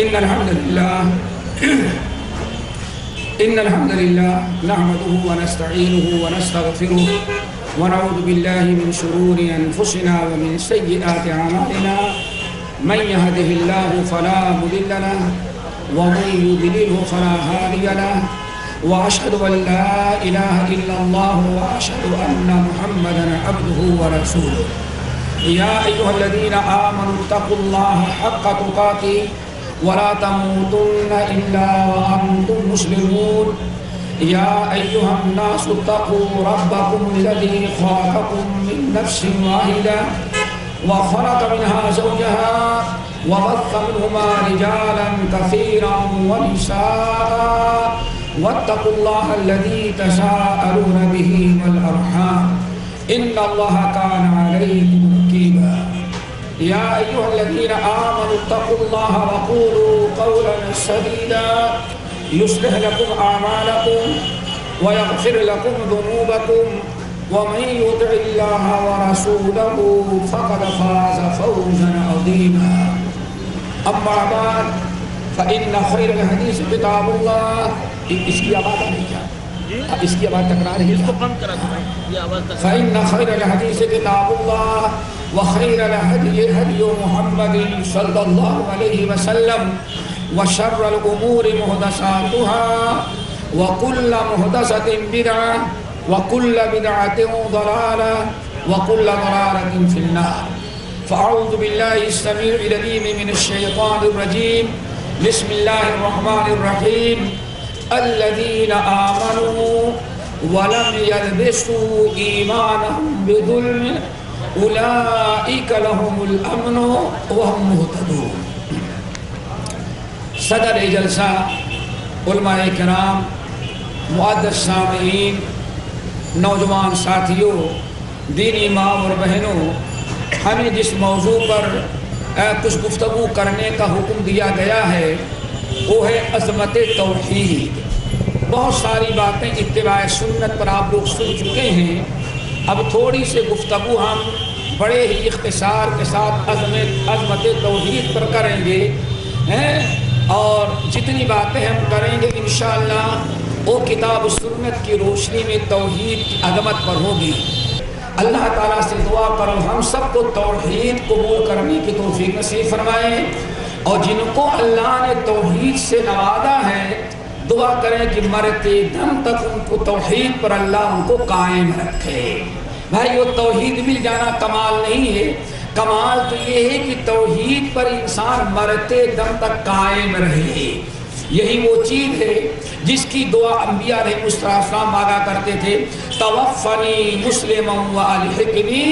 إن الحمد لله نحمده ونستعينه ونستغفره ونعوذ بالله من شرور أنفسنا ومن سيئات أعمالنا من يهده الله فلا مضل له ومن يضلله فلا هادي له وأشهد أن لا إله إلا الله وأشهد أن محمدا عبده ورسوله يا أيها الذين آمنوا اتقوا الله حق تقاته ولا تموتن إلا وأنتم مسلمون يا أيها الناس اتقوا ربكم الذي خلقكم من نفس واحدة وخلق منها زوجها وبث منهما رجالا كثيرا ونساء واتقوا الله الذي تساءلون به والأرحام إن الله كان عليكم رقيبا يا أيها الذين آمنوا اتقوا الله وقولوا قولا سديدا يصلح لكم أعمالكم ويغفر لكم ذنوبكم ومن يطع الله ورسوله فقد فاز فوزا عظيما أما بعد فإن خير الحديث كتاب الله اس کی آواز نہیں کیا اس کی آواز تکرار ہے فإن خير الحديث كتاب الله وخير الهدي هدي محمد صلى الله عليه وسلم وشر الأمور محدثاتها وكل محدثة بدعة وكل بدعة ضلالة وكل ضلالة في النار فأعوذ بالله السميع العليم من الشيطان الرجيم بسم الله الرحمن الرحيم الذين آمنوا ولم يلبسوا إيمانهم بظلم أولئك لهم الأمن وهم مهتدون. صدر جلسہ علماء کرام، معزز سامعین، نوجوان ساتھیوں، دینی ماں اور بہنوں، ہمیں جس موضوع پر کچھ گفتگو کرنے کا حکم دیا گیا ہے وہ ہے عظمت توحید. بہت ساری باتیں اتباع سنت پر آپ لوگ سن چکے ہیں. اب تھوڑی سی گفتگو ہم بڑے ہی اختصار کے ساتھ عظمت توحید پر کریں گے اور جتنی باتیں ہم کریں گے انشاءاللہ وہ کتاب و سنت کی روشنی میں توحید کی عظمت پر ہوگی. اللہ تعالیٰ سے دعا کرو ہم سب کو توحید قبول کرنے کی توفیق نصیب فرمائے اور جن کو اللہ نے توحید سے نوازا ہے دعا کریں کہ مرتے دم تک ان کو توحید پر اللہ ان کو قائم رکھے. بھائی وہ توحید مل جانا کمال نہیں ہے، کمال تو یہ ہے کہ توحید پر انسان مرتے دم تک قائم رہے. یہی وہ چیز ہے جس کی دعا انبیاء علیہ السلام مانگا کرتے تھے، توفنی مسلما والحقنی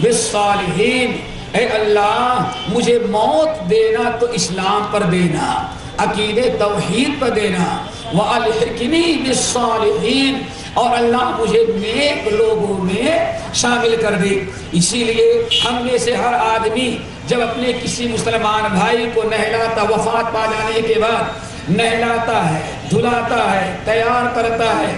بالصالحین. اے اللہ مجھے موت دینا تو اسلام پر دینا، عقیدے توحید پر دینا، والحقنی بالصالحین، اور اللہ مجھے نیک لوگوں میں شامل کر دے. اسی لیے ہم میں سے ہر آدمی جب اپنے کسی مسلمان بھائی کو نہلاتا، وفات پا جانے کے بعد نہلاتا ہے، دھلاتا ہے، تیار کرتا ہے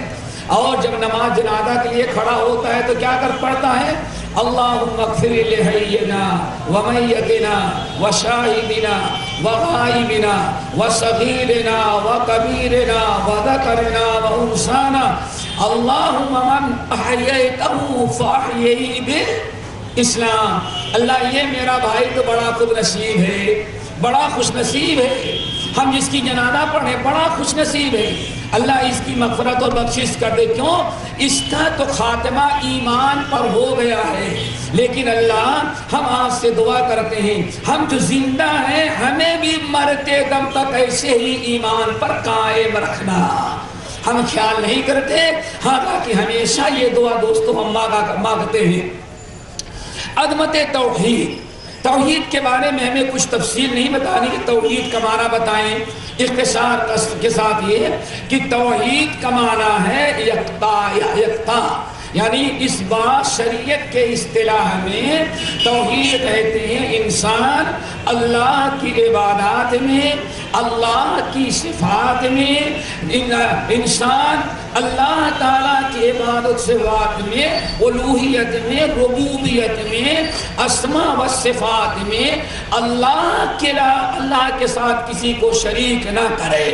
اور جب نماز جنازہ کے لیے کھڑا ہوتا ہے تو کیا کر پڑھتا ہے؟ اللہم اغفر لحینا ومیتنا وشاہدنا وغائبنا وصغیرنا وکبیرنا وذکرنا وانسانا اللہم من احییتہ فاحیی بالاسلام. اللہ یہ میرا بھائی تو بڑا خود نصیب ہے، بڑا خوش نصیب ہے، ہم جس کی جنازہ پڑھیں بڑا خوش نصیب ہے. اللہ اس کی مغفرت اور بخشش کر دے. کیوں؟ اس کا تو خاتمہ ایمان پر ہو گیا ہے. لیکن اللہ ہم آپ سے دعا کرتے ہیں ہم جو زندہ ہیں ہمیں بھی مرتے دم تک ایسے ہی ایمان پر قائم رکھنا. ہم خیال نہیں کرتے، حالانکہ ہمیشہ یہ دعا دوستوں ہم مانگتے ہیں. عظمت توحید، توحید کے بارے میں ہمیں کچھ تفصیل نہیں بتانی کہ توحید کا معنی بتائیں. اختصار کے ساتھ یہ ہے کہ توحید کا معنی ہے یکتا، یعنی اس بات شریعت کے اصطلاح میں توحید کہتے ہیں انسان اللہ کی عبادات میں اللہ کی صفات میں انسان اللہ تعالیٰ کی عبادت صفات میں، الوہیت میں، ربوبیت میں، اسماء و صفات میں اللہ کے ساتھ کسی کو شریک نہ کرے۔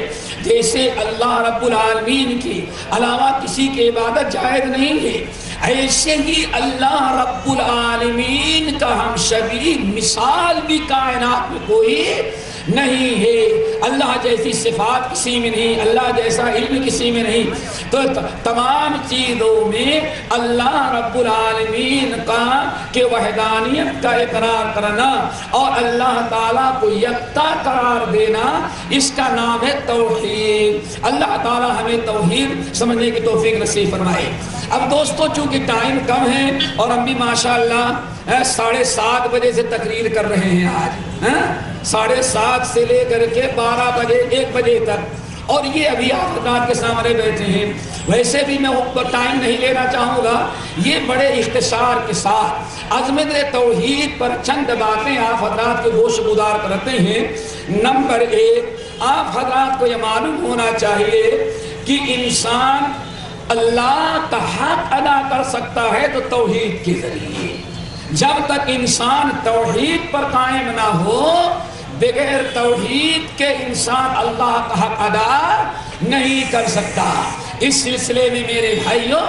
جیسے اللہ رب العالمین کے علاوہ کسی کی عبادت جائز نہیں ہے، ایسے ہی اللہ رب العالمین کا ہم شبیہ مثال بھی کائنات میں کوئی نہیں ہے۔ اللہ جیسی صفات کسی میں نہیں، اللہ جیسا علم کسی میں نہیں۔ تو تمام چیزوں میں اللہ رب العالمین کا کہ وحدانیت کا اقرار کرنا اور اللہ تعالیٰ کو یکتا قرار دینا، اس کا نام ہے توحید۔ اللہ تعالیٰ ہمیں توحید سمجھنے کی توفیق نصیب فرمائے۔ اب دوستو چونکہ ٹائم کم ہے اور ہم بھی ماشاءاللہ 7:30 بجے سے تقریر کر رہے ہیں آج، 7:30 سے لے کر کے 12 بجے 1 بجے تک، اور یہ ابھی آپ حضرات کے سامنے بیٹھے ہیں۔ ویسے بھی میں ٹائم نہیں لینا چاہوں گا، یہ بڑے اختصار کے ساتھ عظمت توحید پر چند باتیں آپ حضرات کے گوش گزار کرتے ہیں۔ نمبر 1، آپ حضرات کو یہ معلوم ہونا چاہیے کہ انسان اللہ کا حق ادا کر سکتا ہے تو توحید کے ذریعے۔ جب تک انسان توحید پر قائم نہ ہو، بغیر توحید کے انسان اللہ کا حق ادا نہیں کر سکتا۔ اس سلسلے میں میرے بھائیوں،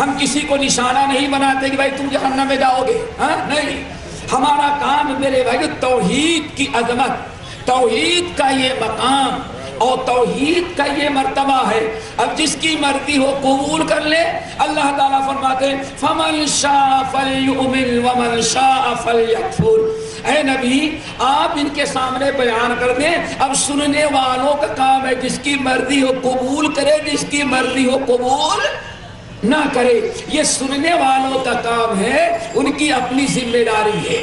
ہم کسی کو نشانہ نہیں بناتے کہ بھائی تم جہنم میں جاؤ گے، نہیں۔ ہمارا کام میرے بھائیوں توحید کی عظمت، توحید کا یہ مقام اور توحید کا یہ مرتبہ ہے۔ اب جس کی مرضی ہو قبول کر لے۔ اللہ تعالیٰ فرماتے ہیں فَمَنْ شَاءَ فَلْيُؤْمِنْ وَمَنْ شَاءَ فَلْيَكْفُرْ۔ اے نبی آپ ان کے سامنے بیان کر دیں، اب سننے والوں کا کام ہے، جس کی مرضی ہو قبول کرے، جس کی مرضی ہو قبول نہ کرے۔ یہ سننے والوں کا کام ہے، ان کی اپنی ذمہ داری ہے۔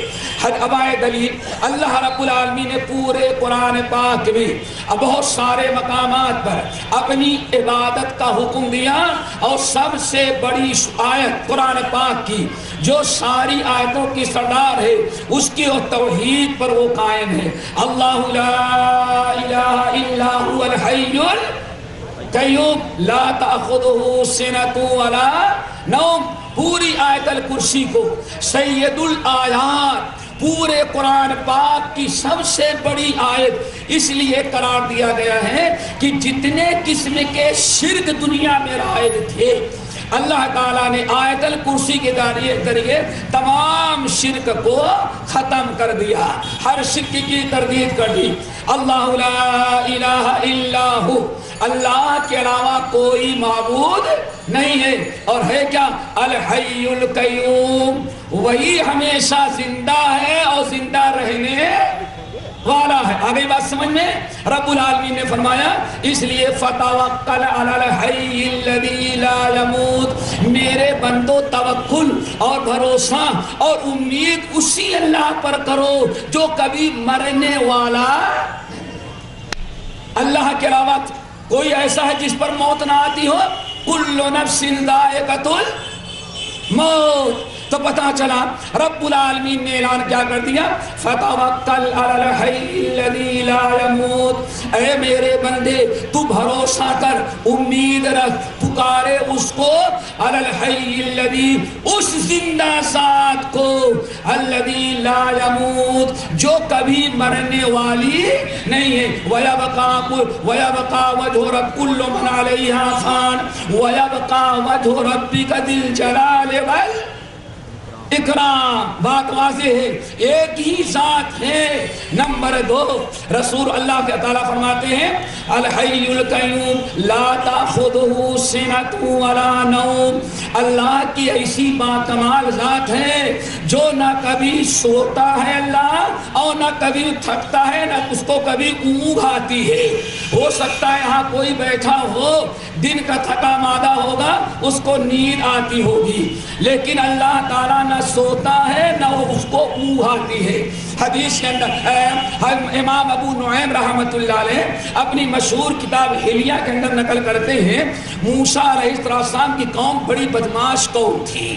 ابائے دلیل اللہ رب العالمین نے پورے قرآن پاک میں بہت سارے مقامات پر اپنی عبادت کا حکم دیا، اور سب سے بڑی آیت قرآن پاک کی جو ساری آیتوں کی سردار ہے، اس کی اور توحید پر وہ قائم ہے۔ اللہ لا الہ الا هو الحی القیوم لا تأخذہ سنۃ ولا نوم۔ پوری آیت الکرسی کو سید الآیات، پورے قرآن پاک کی سب سے بڑی آیت اس لیے قرار دیا گیا ہے کہ جتنے قسم کے شرک دنیا میں رائج تھے، اللہ تعالیٰ نے آیت الکرسی کے ذریعے تمام شرک کو ختم کر دیا، ہر شرک کی تردید کر دی۔ اللہ لا الہ الا ہو، اللہ کے علاوہ کوئی معبود نہیں ہے، اور ہے کیا؟ الحی القیوم، وہی ہمیشہ زندہ ہے اور زندہ رہنے والا ہے۔ آگے بات سمجھ میں؟ رب العالمین نے فرمایا اس لیے فتوکل علی الحی الذی لا یموت، میرے بندو توکل اور بھروسہ اور امید اسی اللہ پر کرو جو کبھی مرنے والا۔ اللہ کے علاوہ کوئی ایسا ہے جس پر موت نہ آتی ہو؟ کل نفس ذائقۃ الموت۔ تو پتہ چلا رب العالمین نے اعلان کیا کر دیا، فتوکل علی الحی الذی لا یموت، اے میرے بندے تو بھروسہ کر، امید رکھ، پکارے اس کو، علی الحی الذی، اس زندہ ذات کو، الذی لا یموت، جو کبھی مرنے والی نہیں ہے۔ وَيَبْقَى وَجْهُ رَبِّكَ كُلُّ مَنْ عَلَيْهَا فَانٍ وَيَبْقَى وَجْهُ رَبِّكَ ذِي الْجَلَالِ وَالْإِكْرَامِ۔ بات واضح ہے، ایک ہی ذات ہے۔ نمبر 2، رسول اللہ کے تعالیٰ فرماتے ہیں الحی القیوم لا تأخذہ سنۃ ولا نوم، اللہ کی ایسی باکمال ذات ہے جو نہ کبھی سوتا ہے اللہ، اور نہ کبھی تھکتا ہے، نہ اس کو کبھی اونگ آتی ہے۔ ہو سکتا ہے یہاں کوئی بیٹھا ہو، دن کا تھکا مادہ ہوگا، اس کو نیند آتی ہوگی، لیکن اللہ تعالیٰ نہ سوتا ہے نہ اس کو اونگ آتی ہے۔ حدیث کے اندر امام ابو نعیم رحمۃ اللہ علیہ اپنی مشہور کتاب حلیہ کے اندر نقل کرتے ہیں، موسیٰ علیہ السلام کی قوم بڑی بدماش قوم تھی،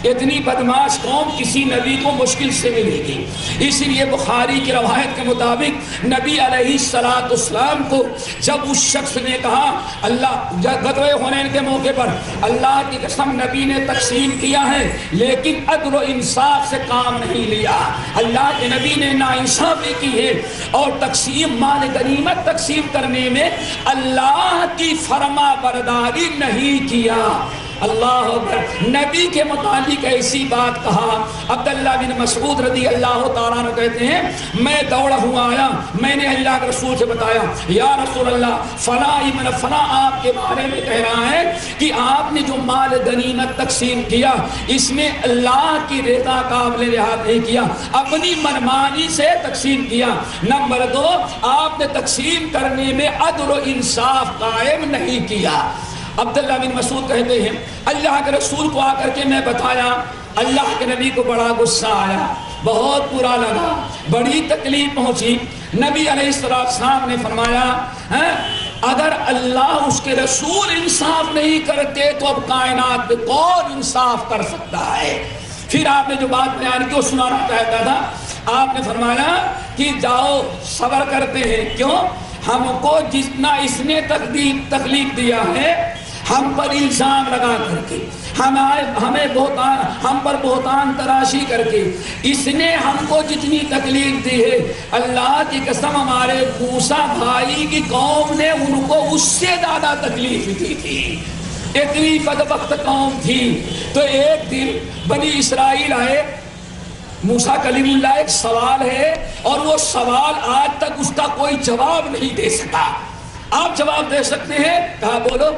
اتنی بدماش قوم کسی نبی کو مشکل سے ملے گی۔ اسی لیے بخاری کی روایت کے مطابق نبی علیہ السلام کو جب اس شخص نے کہا اللہ غزوہ حنین کے موقع پر اللہ کی قسم نبی نے تقسیم کیا ہے لیکن عدل و انصاف سے کام نہیں لیا، اللہ کے نبی نے ناانصافی کی ہے اور تقسیم مال غنیمت تقسیم کرنے میں اللہ کی فرما برداری نہیں کیا۔ اللہ اکبر، نبی کے متعلق ایسی بات کہا۔ عبداللہ بن مسعود رضی اللہ تعالیٰ عنہ کہتے ہیں میں دوڑا ہوا آیا، میں نے اللہ کے رسول سے بتایا یا رسول اللہ فلاں ابن فلاں آپ کے بارے میں کہہ رہا ہے کہ آپ نے جو مال غنیمت تقسیم کیا اس میں اللہ کی رضا قابل لحاظ نہیں کیا، اپنی منمانی سے تقسیم کیا۔ نمبر 2، آپ نے تقسیم کرنے میں عدل و انصاف قائم نہیں کیا۔ عبداللہ بن مسعود کہتے ہیں اللہ کے رسول کو آ کر کے میں بتایا، اللہ کے نبی کو بڑا غصہ آیا، بہت برا لگا، بڑی تکلیف پہنچی۔ نبی علیہ السلام نے فرمایا اگر اللہ اس کے رسول انصاف نہیں کرتے تو اب کائنات میں کون انصاف کر سکتا ہے؟ پھر آپ نے جو بات بیان کی وہ سنانا چاہتا تھا۔ آپ نے فرمایا کہ جاؤ صبر کرتے ہیں، کیوں؟ ہم کو جتنا اس نے تکلیف دیا ہے ہم پر الزام لگا کر کے ہم پر بہتان تراشی کر کے اس نے ہم کو جتنی تکلیف دی ہے، اللہ کی قسم ہمارے موسیٰ بھائی کی قوم نے ان کو اس سے زیادہ تکلیف دی تھی، اتنی بدبخت قوم تھی۔ تو ایک دن بنی اسرائیل آئے، موسیٰ کلیم اللہ ایک سوال ہے اور وہ سوال آج تک اس کا کوئی جواب نہیں دے سکا۔ آپ جواب دے سکتے ہیں؟ کہا بولو۔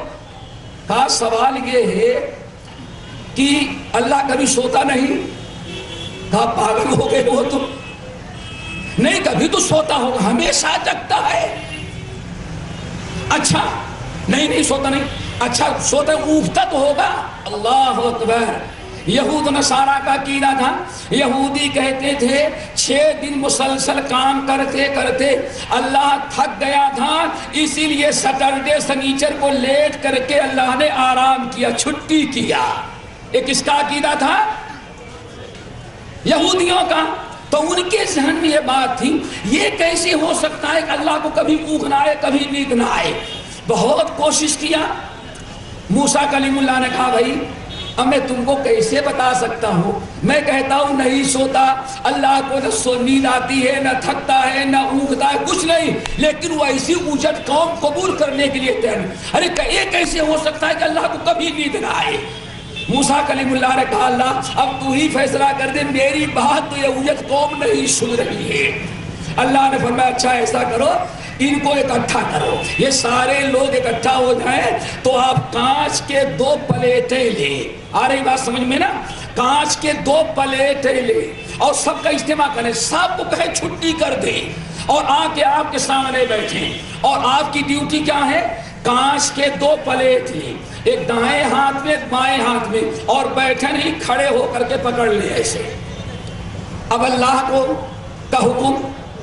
کہا سوال یہ ہے کہ اللہ کبھی سوتا نہیں؟ کہا پاگل ہو گئے ہو تم، نہیں کبھی تو سوتا ہوگا، ہمیشہ جگتا ہے۔ اچھا نہیں سوتا نہیں، اچھا سوتا اونگتا تو ہوگا۔ اللہ اکبر۔ یہود نصارہ کا عقیدہ تھا، یہودی کہتے تھے 6 دن مسلسل کام کرتے کرتے اللہ تھک گیا تھا، اسی لیے سیٹرڈے سنیچر کو لیٹ کر کے اللہ نے آرام کیا، چھٹی کیا۔ یہ کس کا عقیدہ تھا؟ یہودیوں کا۔ تو ان کے ذہن میں یہ بات تھی یہ کیسے ہو سکتا ہے کہ اللہ کو کبھی اونگ نہ آئے کبھی نیند نہ آئے۔ بہت کوشش کیا۔ موسیٰ کلیم اللہ نے کہا بھائی اب میں تم کو کیسے بتا سکتا ہوں، میں کہتا ہوں نہیں سوتا، اللہ کو نہ نیند آتی ہے نہ تھکتا ہے نہ اونگتا ہے، کچھ نہیں، لیکن وہ ایسی اوجت قوم قبول کرنے کے لیے تیار۔ ارے یہ کیسے ہو سکتا ہے کہ اللہ کو کبھی نیند نہ آئے؟ موسیٰ کلیم اللہ نے کہا اللہ اب تو ہی فیصلہ کر دے، میری بات تو یہ اوجت قوم نہیں سن رہی ہے۔ اللہ نے فرمایا اچھا ایسا کرو ان کو اکٹھا کرو، یہ سارے لوگ اکٹھا ہو جائیں تو آپ کانچ کے 2 پلیٹیں لیں۔ آ رہی بات سمجھ میں نا؟ کانچ کے 2 پلیٹیں لیں اور سب کا اجتماع کریں، سب کو کہیں چھٹی کر دیں اور آ کے آپ کے سامنے بیٹھیں، اور آپ کی ڈیوٹی کیا ہے؟ کانچ کے 2 پلیٹ لیں، ایک دائیں ہاتھ میں ایک بائیں ہاتھ میں، اور بیٹھے نہیں کھڑے ہو کر کے پکڑ لیں ایسے۔ اب اللہ کا حکم،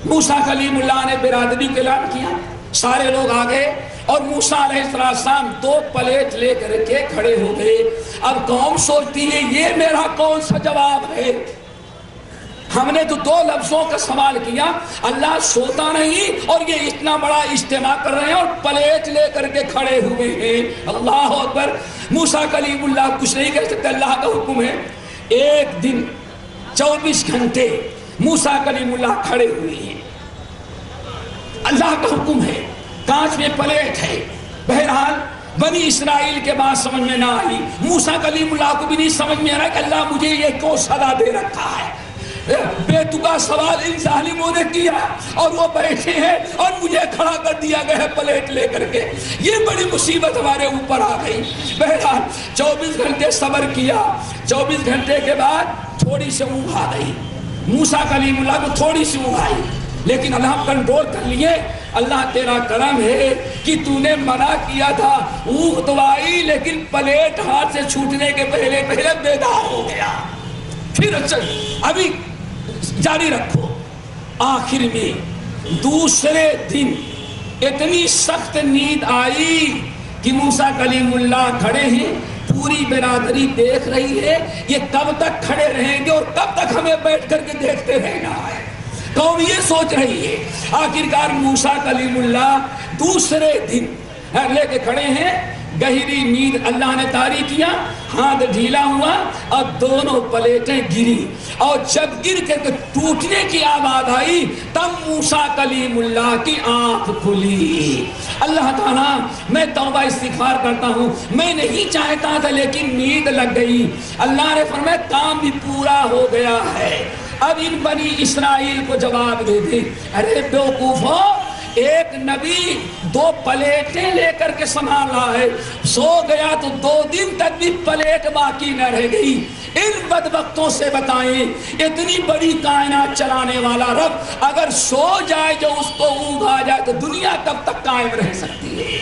موسیٰ کلیم اللہ نے برادری کو اعلان کیا، سارے لوگ آ گئے اور موسیٰ علیہ السلام 2 پلیٹ لے کر کے کھڑے ہو گئے۔ اب قوم سوچتی ہے یہ میرا کون سا جواب ہے؟ ہم نے تو 2 لفظوں کا سوال کیا، اللہ سوتا نہیں اور یہ اتنا بڑا اجتماع کر رہے ہیں اور پلیٹ لے کر کے کھڑے ہوئے ہیں۔ اللہ اکبر۔ موسیٰ کلیم اللہ کچھ نہیں کہہ سکتے، اللہ کا حکم ہے۔ ایک دن 24 گھنٹے موسیٰ کلیم اللہ کھڑے ہوئے ہیں، اللہ کا حکم ہے، کانچ میں پلیٹ ہے۔ بہرحال بنی اسرائیل کے بعد سمجھ میں نہ آئی، موسیٰ کلیم اللہ کو بھی نہیں سمجھ میں آ رہا کہ اللہ مجھے یہ کیوں سزا دے رکھا ہے۔ بے تکا سوال ان ظالموں نے کیا اور وہ بیٹھے ہیں اور مجھے کھڑا کر دیا گیا ہے پلیٹ لے کر کے، یہ بڑی مصیبت ہمارے اوپر آ گئی۔ بہرحال 24 گھنٹے صبر کیا، 24 گھنٹے کے بعد تھوڑی سی اونگ آ گئی، موسیٰ کلیم اللہ کو تھوڑی سی اونگ آئی، لیکن اللہ کنٹرول کر لیے۔ اللہ تیرا کرم ہے کہ تو نے منع کیا تھا، اونگ تو آئی لیکن پلیٹ ہاتھ سے چھوٹنے کے پہلے بیدار ہو گیا۔ پھر اچھا ابھی جاری رکھو۔ آخر میں دوسرے دن اتنی سخت نیند آئی کہ موسیٰ کلیم اللہ کھڑے ہیں، پوری برادری دیکھ رہی ہے یہ کب تک کھڑے رہیں گے اور کب تک ہمیں بیٹھ کر کے دیکھتے رہنا ہے. قوم یہ سوچ رہی ہے. آخرکار موسیٰ کلیم اللہ دوسرے دن لے کے کھڑے ہیں. گہری نیند اللہ نے طاری کیا, ہاتھ ڈھیلا ہوا اور دونوں پلیٹیں گری, اور جب گر کے ٹوٹنے کی آواز آئی تب موسیٰ کلیم اللہ کی آنکھ کھلی. اللہ تعالیٰ میں توبہ استغفار کرتا ہوں, میں نہیں چاہتا تھا لیکن نیند لگ گئی. اللہ نے فرمایا کام بھی پورا ہو گیا ہے, اب ان بنی اسرائیل کو جواب دے دے. ارے بیوقوفو, ایک نبی 2 پلیٹیں لے کر کے سنبھال رہا ہے, سو گیا تو 2 دن تک بھی پلیٹ باقی نہ رہ گئی. ان بدبختوں سے بتائیں, اتنی بڑی کائنات چلانے والا رب اگر سو جائے جو اس کو اونگ آ جائے تو دنیا کب تک قائم رہ سکتی ہے؟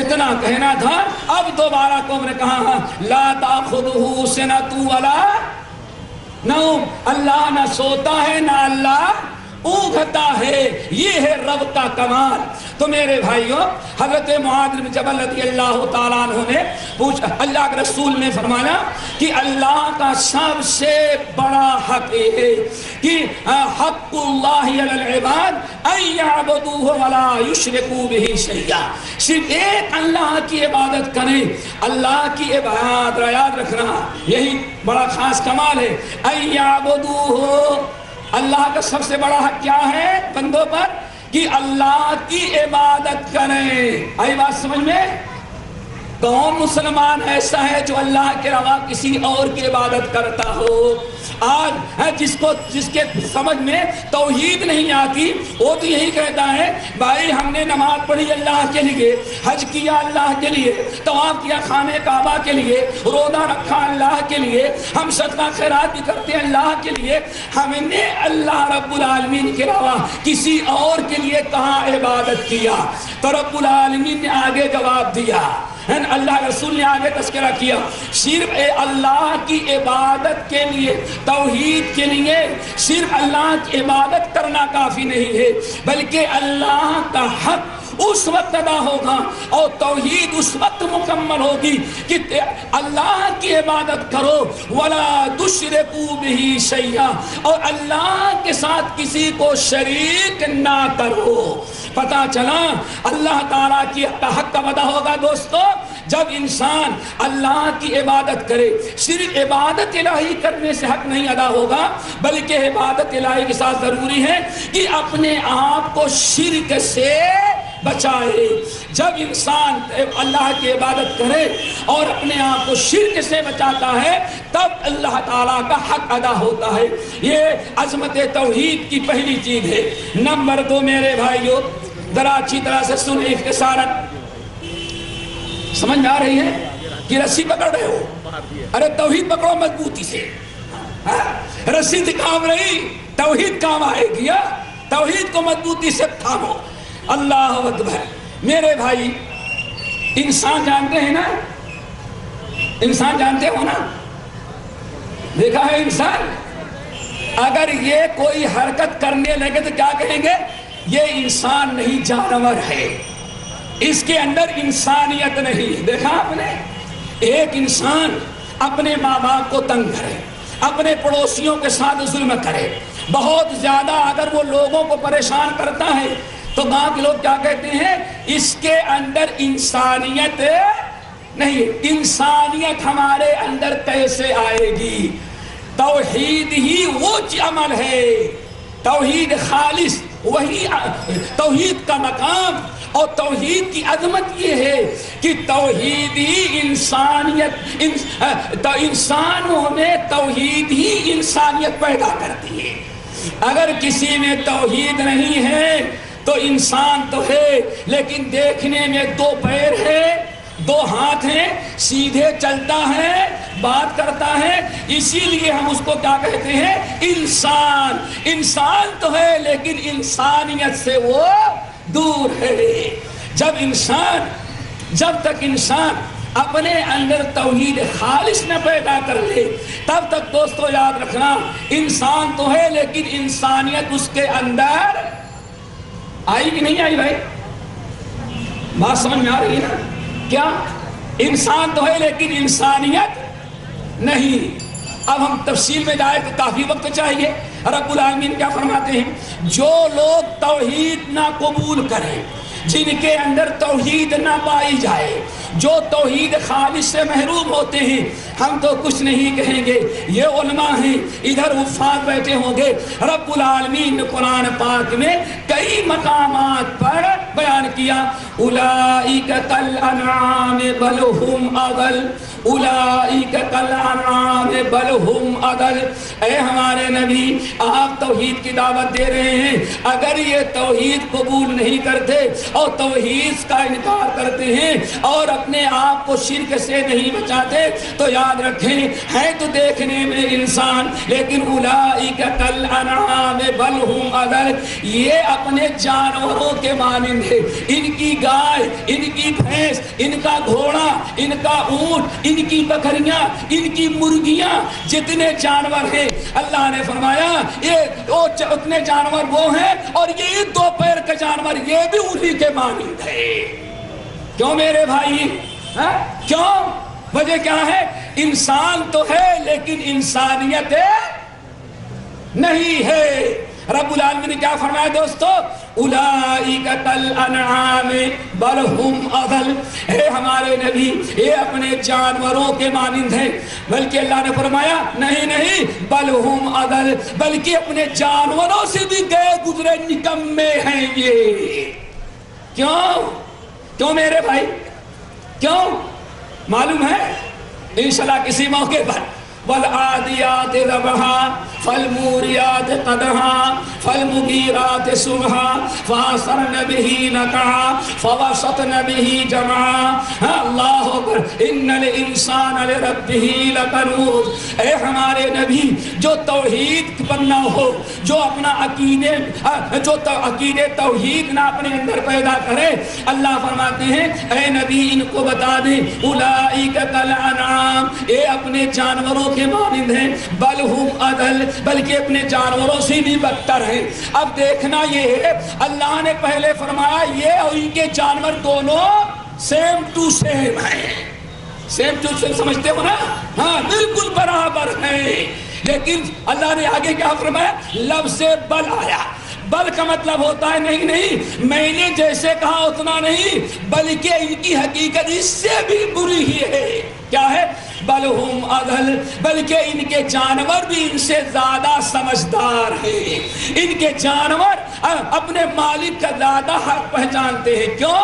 اتنا کہنا تھا. اب دوبارہ قوم نے کہا لا تاخذہ سنۃ ولا نوم, اللہ نہ سوتا ہے نہ اللہ اونگتا ہے. یہ ہے رب کا کمال. تو میرے بھائیوں, حضرت معاذ بن جبل رضی اللہ تعالیٰ عنہ نے پوچھا, اللہ کے رسول نے فرمایا کہ اللہ کا سب سے بڑا حق یہ ہے کہ حق اللہ علی العباد ان یعبدوہ ولا یشرکوا بہ شیئا, صرف ایک اللہ کی عبادت کریں. اللہ کی عبادت یاد رکھنا یہی بڑا خاص کمال ہے. ان یعبدوہ, اللہ کا سب سے بڑا حق کیا ہے بندوں پر کہ اللہ کی عبادت کریں. آئی بات سمجھ میں؟ کون مسلمان ایسا ہے جو اللہ کے علاوہ کسی اور کی عبادت کرتا ہو؟ آج جس کے سمجھ میں توحید نہیں آتی وہ تو یہی کہتا ہے بھائی ہم نے نماز پڑھی اللہ کے لیے, حج کیا اللہ کے لیے, طواف کیا خانہ کعبہ کے لیے, روزہ رکھا اللہ کے لیے, ہم صدقہ خیرات بھی کرتے ہیں اللہ کے لیے, ہم نے اللہ رب العالمین کے علاوہ کسی اور کے لیے کہاں عبادت کیا؟ تو رب العالمین نے آگے جواب دیا, اللہ رسول نے آگے تذکرہ کیا, صرف اللہ کی عبادت کے لیے, توحید کے لیے صرف اللہ کی عبادت کرنا کافی نہیں ہے, بلکہ اللہ کا حق اس وقت ادا ہوگا اور توحید اس وقت مکمل ہوگی کہ اللہ کی عبادت کرو ولا تشرکوا بہ شیئا, اور اللہ کے ساتھ کسی کو شریک نہ کرو. پتا چلا اللہ تعالیٰ کی حق کب ادا ہوگا دوستو؟ جب انسان اللہ کی عبادت کرے. صرف عبادت الہی کرنے سے حق نہیں ادا ہوگا, بلکہ عبادت الہی کے ساتھ ضروری ہے کہ اپنے آپ کو شرک سے بچائے. جب انسان اللہ کی عبادت کرے اور اپنے آپ کو شرک سے بچاتا ہے تب اللہ تعالیٰ کا حق ادا ہوتا ہے. یہ عظمت توحید کی پہلی چیز ہے. نمبر 2 میرے بھائیوں, ذرا اچھی طرح سے سنیں اختصاراً, سمجھ میں آ رہی ہے کہ رسی پکڑ رہے ہو؟ ارے توحید پکڑو مضبوطی سے. رسی سے کام رہی, توحید کام آئے گی. توحید کو مضبوطی سے تھامو. اللہ اکبر. میرے بھائی, انسان جانتے ہیں نا, انسان جانتے ہو نا, دیکھا ہے انسان, اگر یہ کوئی حرکت کرنے لگے تو کیا کہیں گے؟ یہ انسان نہیں جانور ہے, اس کے اندر انسانیت نہیں. دیکھا آپ نے, ایک انسان اپنے ماں باپ کو تنگ کرے, اپنے پڑوسیوں کے ساتھ ظلم کرے, بہت زیادہ اگر وہ لوگوں کو پریشان کرتا ہے تو گاؤں کے لوگ کیا کہتے ہیں؟ اس کے اندر انسانیت نہیں. انسانیت ہمارے اندر کیسے آئے گی؟ توحید ہی وہ عمل ہے, توحید خالص, وہی توحید کا مقام اور توحید کی عظمت یہ ہے کہ توحید ہی انسانیت, انسانوں میں توحید ہی انسانیت پیدا کرتی ہے. اگر کسی میں توحید نہیں ہے تو انسان تو ہے لیکن دیکھنے میں 2 پیر ہے, 2 ہاتھ ہیں, سیدھے چلتا ہے, بات کرتا ہے, اسی لیے ہم اس کو کیا کہتے ہیں؟ انسان. انسان تو ہے لیکن انسانیت سے وہ دور ہے. جب تک انسان اپنے اندر توحید خالص نہ پیدا کر لے تب تک دوستو یاد رکھنا انسان تو ہے لیکن انسانیت اس کے اندر آئی کہ نہیں آئی؟ بھائی بات سمجھ میں آ رہی ہے نا؟ کیا انسان تو ہے لیکن انسانیت نہیں۔ اب ہم تفصیل میں جائے تو کافی وقت چاہیے۔ رب العالمین کیا فرماتے ہیں؟ جو لوگ توحید نہ قبول کریں، جن کے اندر توحید نہ پائی جائے، جو توحید خالص سے محروم ہوتے ہیں، ہم تو کچھ نہیں کہیں گے، یہ علماء ہیں، ادھر حفاظ بیٹھے ہوں گے۔ رب العالمین نے قرآن پاک میں کئی مقامات پر بیان کیا، اولئک کالانعام بل ہم اضل، اولئک کالانعام بل ہم اضل۔ اے ہمارے نبی، آپ توحید کی دعوت دے رہے ہیں، اگر یہ توحید قبول نہیں کرتے اور توحید کا انکار کرتے ہیں اور اپنے آپ کو شرک سے نہیں بچاتے تو یاد رکھیں ہے تو دیکھنے میں انسان، لیکن اولئک کالانعام بل ہم اضل، یہ اپنے جانوروں کے مانند ہے۔ ان کی گائے، ان کی بھینس، ان کا گھوڑا، ان کا اونٹ، ان کی بکریاں، ان کی مرغیاں، جتنے جانور ہیں، اللہ نے فرمایا یہ اتنے جانور وہ ہیں، اور یہ دو پیر کے جانور یہ بھی انہی کے مانند ہے۔ کیوں میرے بھائی؟ کیوں؟ وجہ کیا ہے؟ انسان تو ہے لیکن انسانیت نہیں ہے۔ رب العالمین نے کیا فرمایا دوستو؟ اولئک کالانعام بل ہم اضل۔ اے ہمارے نبی، یہ اپنے جانوروں کے مانند ہیں، بلکہ اللہ نے فرمایا نہیں بل ہم اضل، بلکہ اپنے جانوروں سے بھی گئے گزرے نکمے ہیں یہ۔ کیوں میرے بھائی؟ کیوں؟ معلوم ہے انشاءاللہ کسی موقع پر، والعادیات ضبحا فالموریات قدحا فالمغیرات صبحا فاثرن به نقعا فوسطن به جمعا۔ اللہ اکبر، ان الانسان لربہ لکنود۔ اے ہمارے نبی، جو توحید پر نہ ہو، جو اپنا عقیدے توحید نہ اپنے اندر پیدا کرے، اللہ فرماتے ہیں اے نبی ان کو بتا دیں اولئک کالانعام، اے اپنے جانوروں کے مانند ہیں، بل ہم اضل، بلکہ اپنے جانوروں سے بھی بدتر ہیں۔ اب دیکھنا یہ ہے، اللہ نے پہلے فرمایا یہ اور ان کے جانور دونوں سیم ٹو سیم ہیں۔ سیم ٹو سیم سمجھتے ہو نا؟ ہاں بالکل برابر ہیں، لیکن اللہ نے آگے کیا فرمایا؟ لفظ بل آیا۔ بل کا مطلب ہوتا ہے نہیں میں نے جیسے کہا اتنا نہیں، بلکہ ان کی حقیقت اس سے بھی بری ہی ہے۔ کیا ہے؟ بل ہم اضل، بلکہ ان کے جانور بھی ان سے زیادہ سمجھدار ہیں۔ ان کے جانور اپنے مالک کا زیادہ حق پہچانتے ہیں۔ کیوں؟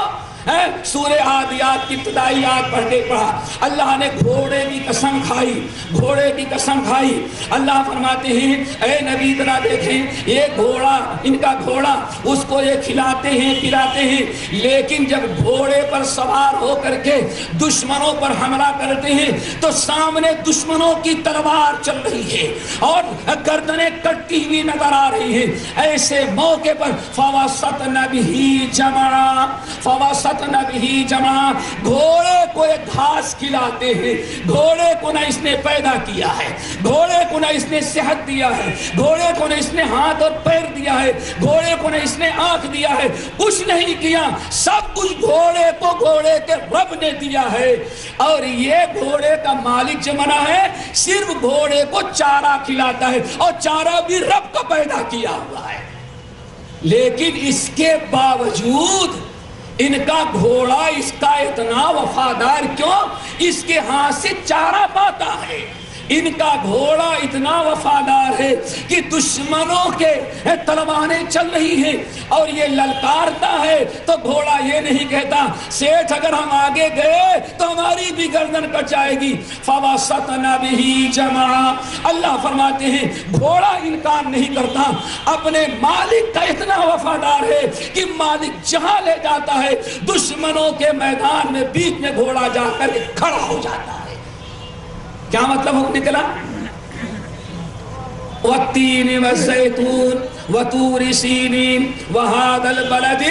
سورہ عادیات کی ابتدائی آیت پڑھ کے پڑھا، اللہ نے گھوڑے کی قسم کھائی، گھوڑے کی قسم کھائی۔ اللہ فرماتے ہیں اے نبی ذرا دیکھیں، یہ گھوڑا، ان کا گھوڑا، اس کو یہ کھلاتے ہیں پلاتے ہیں، لیکن جب گھوڑے پر سوار ہو کر کے دشمنوں پر حملہ کرتے ہیں تو سامنے دشمنوں کی تلوار چل رہی ہے اور گردنیں کٹی ہوئی نظر آ رہی ہیں۔ ایسے موقع پر فوسطن به جمعا، فوسطن به جمعا، گھوڑے کو ایک گھاس کھلاتے ہیں۔ گھوڑے کو نہ اس نے پیدا کیا ہے، گھوڑے کو نہ اس نے صحت دیا ہے، گھوڑے کو نہ اس نے ہاتھ اور پیر دیا ہے، گھوڑے کو نہ اس نے آنکھ دیا ہے، کچھ نہیں کیا، سب کچھ گھوڑے کو گھوڑے کے رب نے دیا ہے۔ اور یہ گھوڑے کا مالک جو بنا ہے صرف گھوڑے کو چارہ کھلاتا ہے، اور چارہ بھی رب کا پیدا کیا ہوا ہے۔ لیکن اس کے باوجود ان کا گھوڑا اس کا اتنا وفادار کیوں؟ اس کے ہاتھ سے چارہ پاتا ہے۔ ان کا گھوڑا اتنا وفادار ہے کہ دشمنوں کے تلواریں چل رہی ہیں اور یہ للکارتا ہے تو گھوڑا یہ نہیں کہتا سیٹھ اگر ہم آگے گئے تو ہماری بھی گردن کٹ جائے گی۔ فوسطن به جمعا، اللہ فرماتے ہیں گھوڑا انکار نہیں کرتا، اپنے مالک کا اتنا وفادار ہے کہ مالک جہاں لے جاتا ہے دشمنوں کے میدان میں بیچ میں گھوڑا جا کر کھڑا ہو جاتا ہے۔ کیا مطلب ہو نکلا؟ والتین والزیتون وطور سینین وہذا البلد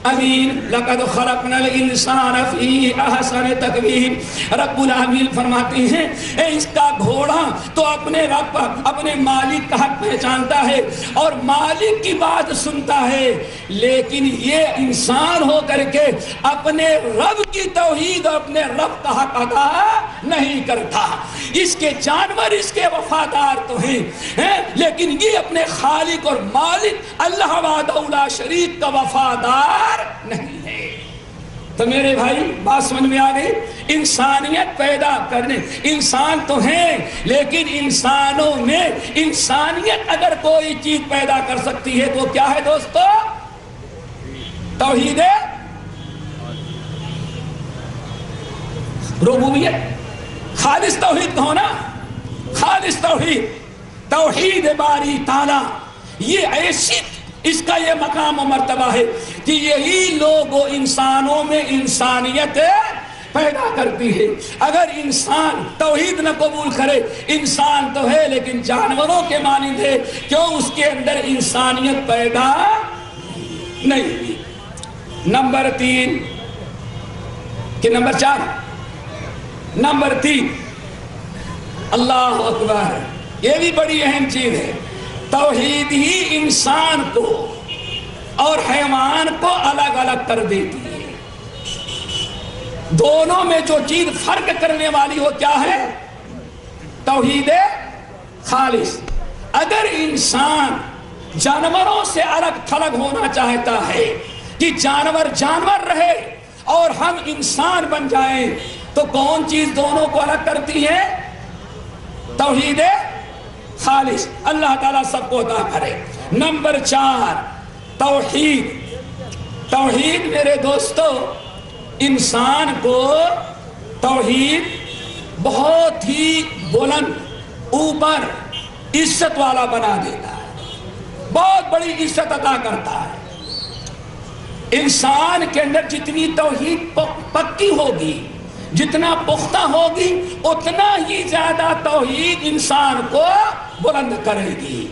امین لقد خلقنا الانسان فی احسن تقویم. رب العالمین فرماتے ہیں اے اس کا گھوڑا تو اپنے رب اپنے مالک کا حق پہچانتا ہے اور مالک کی بات سنتا ہے، لیکن یہ انسان ہو کر کے اپنے رب کی توحید اور اپنے رب کا حق ادا نہیں کرتا. اس کے جانور اس کے وفادار تو ہیں لیکن یہ اپنے خالق اور مالک اللہ وحدہ لا شریک کا وفادار نہیں ہے. تو میرے بھائی بات سمجھ میں آ گئی؟ انسانیت پیدا کرنے انسان تو ہیں، لیکن انسانوں میں انسانیت اگر کوئی چیز پیدا کر سکتی ہے تو کیا ہے دوستو؟ توحید ربوبیت، خالص توحید کہو نا، خالص توحید، توحید باری تعالی. یہ ایسی اس کا یہ مقام و مرتبہ ہے کہ یہی لوگ و انسانوں میں انسانیت پیدا کرتی ہے. اگر انسان توحید نہ قبول کرے، انسان تو ہے لیکن جانوروں کے مانند ہے، کیوں؟ اس کے اندر انسانیت پیدا نہیں ہوئی. نمبر 3 کہ نمبر 4؟ نمبر 3 اللہ اکبر، یہ بھی بڑی اہم چیز ہے. توحید ہی انسان کو اور حیوان کو الگ الگ کر دیتی ہے. دونوں میں جو چیز فرق کرنے والی ہو کیا ہے؟ توحید خالص. اگر انسان جانوروں سے الگ تھلگ ہونا چاہتا ہے کہ جانور جانور رہے اور ہم انسان بن جائیں، تو کون چیز دونوں کو الگ کرتی ہے؟ توحید خالص. اللہ تعالیٰ سب کو عطا کرے. نمبر 4 توحید. توحید میرے دوستو انسان کو توحید بہت ہی بلند اوپر عزت والا بنا دیتا ہے، بہت بڑی عزت عطا کرتا ہے. انسان کے اندر جتنی توحید پکی ہوگی، جتنا پختہ ہوگی، اتنا ہی زیادہ توحید انسان کو بلند کرے گی.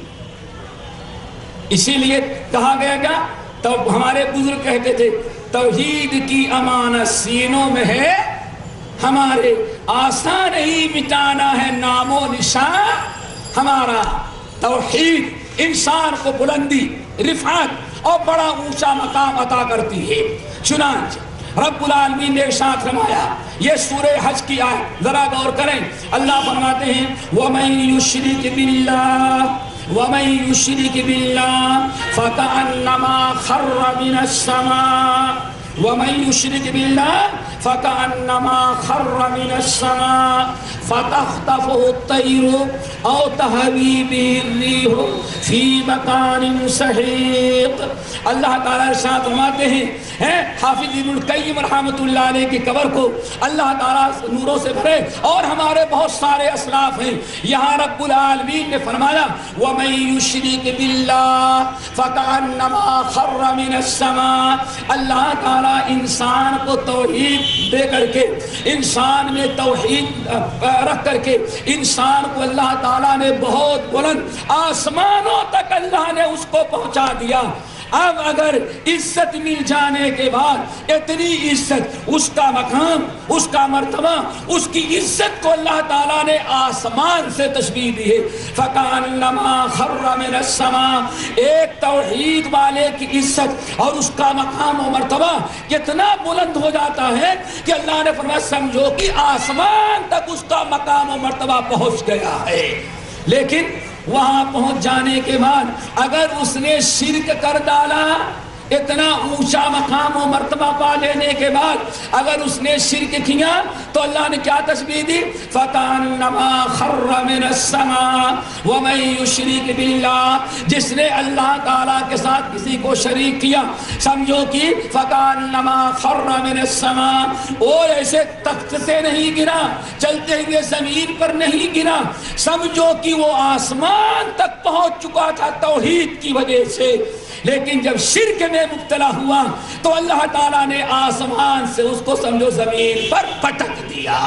اسی لیے کہا گیا گا، تو ہمارے بزرگ کہتے تھے توحید کی امانت سینوں میں ہے ہمارے، آسان ہی مٹانا ہے نام و نشان ہمارا. توحید انسان کو بلندی، رفعت اور بڑا اونچا مقام عطا کرتی ہے. چنانچہ رب العالمین نے ارشاد فرمایا، یہ سورہ حج کی آیت ذرا غور کریں. اللہ فرماتے ہیں وَمَن يُشْرِكْ بِاللَّهِ وَمَن يُشْرِكْ بِاللَّهِ فَكَأَنَّمَا خَرَّ مِنَ السَّمَاءِ وَمَن يُشْرِكْ بِاللَّهِ فَكَأَنَّمَا خَرَّ مِنَ السَّمَاءِ فَتَخْطَفُهُ الطَّيْرُ أَوْ تَهْوِي بِهِ الرِّيحُ فِي مَكَانٍ سَحِيقٍ. اللہ تعالیٰ ارشاد فرماتے ہیں حافظ ابن القیم رحمۃ اللہ علیہ کی قبر کو اللہ تعالیٰ نوروں سے بھرے، اور ہمارے بہت سارے اسلاف ہیں. یہاں رب العالمین نے فرمایا وَمَن يُشْرِكْ بِاللَّهِ فَكَأَنَّمَا خَرَّ مِنَ السَّمَاءِ. اللہ تعالیٰ انسان کو توحید دے کر کے، انسان میں توحید رکھ کر کے انسان کو اللہ تعالیٰ نے بہت بلند آسمانوں تک اللہ نے اس کو پہنچا دیا. اب اگر عزت مل جانے کے بعد اتنی عزت، اس کا مقام، اس کا مرتبہ، اس کی عزت کو اللہ تعالیٰ نے آسمان سے تشبیہ دی ہے. فَكَأَنَّمَا خَرَّ مِنَ السَّمَاءِ. ایک توحید والے کی عزت اور اس کا مقام و مرتبہ کتنا بلند ہو جاتا ہے کہ اللہ نے فرمایا سمجھو کہ آسمان تک اس کا مقام و مرتبہ پہنچ گیا ہے. لیکن وہاں پہنچ جانے کے بعد اگر اس نے شرک کر ڈالا، اتنا اونچا مقام و مرتبہ پا لینے کے بعد اگر اس نے شرک کیا تو اللہ نے کیا تشبیہ دی؟ فَكَأَنَّمَا خَرَّ مِنَ السَّمَاءِ وَمَن يُشْرِكْ بِاللَّهِ. جس نے اللہ تعالیٰ کے ساتھ کسی کو شریک کیا، سمجھو کہ فَكَأَنَّمَا خَرَّ مِنَ السَّمَاءِ. اور ایسے تخت سے نہیں گرا، چلتے ہوئے زمین پر نہیں گرا، سمجھو کہ وہ آسمان تک پہنچ چکا تھا توحید کی وجہ سے. لیکن جب شرک میں مبتلا ہوا تو اللہ تعالیٰ نے آسمان سے اس کو سمجھو زمین پر پٹک دیا.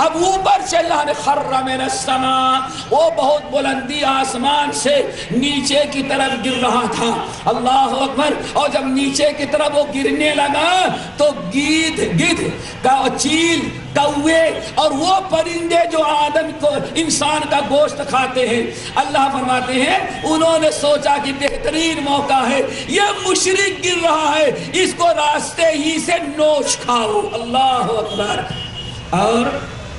اب اوپر سے اللہ نے خر من السماء، وہ بہت بلندی آسمان سے نیچے کی طرف گر رہا تھا، اللہ اکبر، اور جب نیچے کی طرف وہ گرنے لگا تو گدھ چیل، کوے اور وہ پرندے جو آدم کو انسان کا گوشت کھاتے ہیں، اللہ فرماتے ہیں انہوں نے سوچا کہ بہترین موقع ہے، یہ مشرک گر رہا ہے، اس کو راستے ہی سے نوچ کھاؤ، اللہ اکبر۔ اور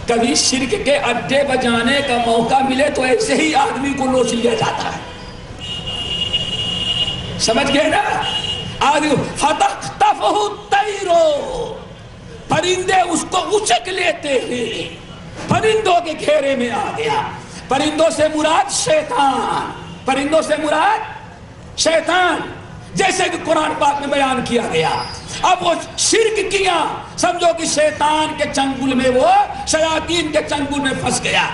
کبھی شرک کے اڈے بجانے کا موقع ملے تو ایسے ہی آدمی کو نوچ لیا جاتا ہے، سمجھ گئے نا؟ آدمی فَتَخْتَفُهُ الطَّيْرُ، پرندے اس کو اچک لیتے ہیں، پرندوں کے گھیرے میں آ گیا۔ پرندوں سے مراد شیطان، پرندوں سے مراد شیطان، جیسے کہ قرآن پاک میں بیان کیا گیا۔ اب وہ شرک کیا، سمجھو کہ شیطان کے چنگل میں، وہ شیاطین کے چنگل میں پھنس گیا۔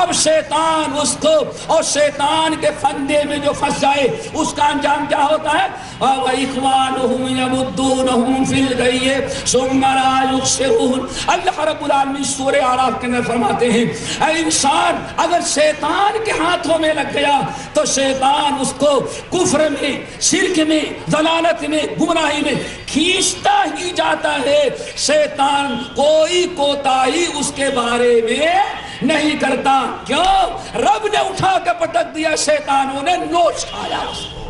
اب شیطان اس کو، اور شیطان کے فندے میں جو پھنس جائے اس کا انجام کیا ہوتا ہے؟ وَإِخْوَانُهُمْ يَمُدُّونَهُمْ فِي الْغَيِّ ثُمَّ لَا يُقْصِرُونَ۔ اللہ رب العالمین سورہ اعراف کے اندر فرماتے ہیں اے انسان، اگر شیطان کے ہاتھوں میں لگ گیا تو شیطان اس کو کفر میں، شرک میں، ضلالت میں، گمراہی میں کھینچتا ہی جاتا ہے۔ شیطان کوئی کوتاہی اس کے بارے میں نہیں کرتا، کیوں؟ رب نے اٹھا کے پٹک دیا، شیطانوں نے نوچ کھایا اس کو،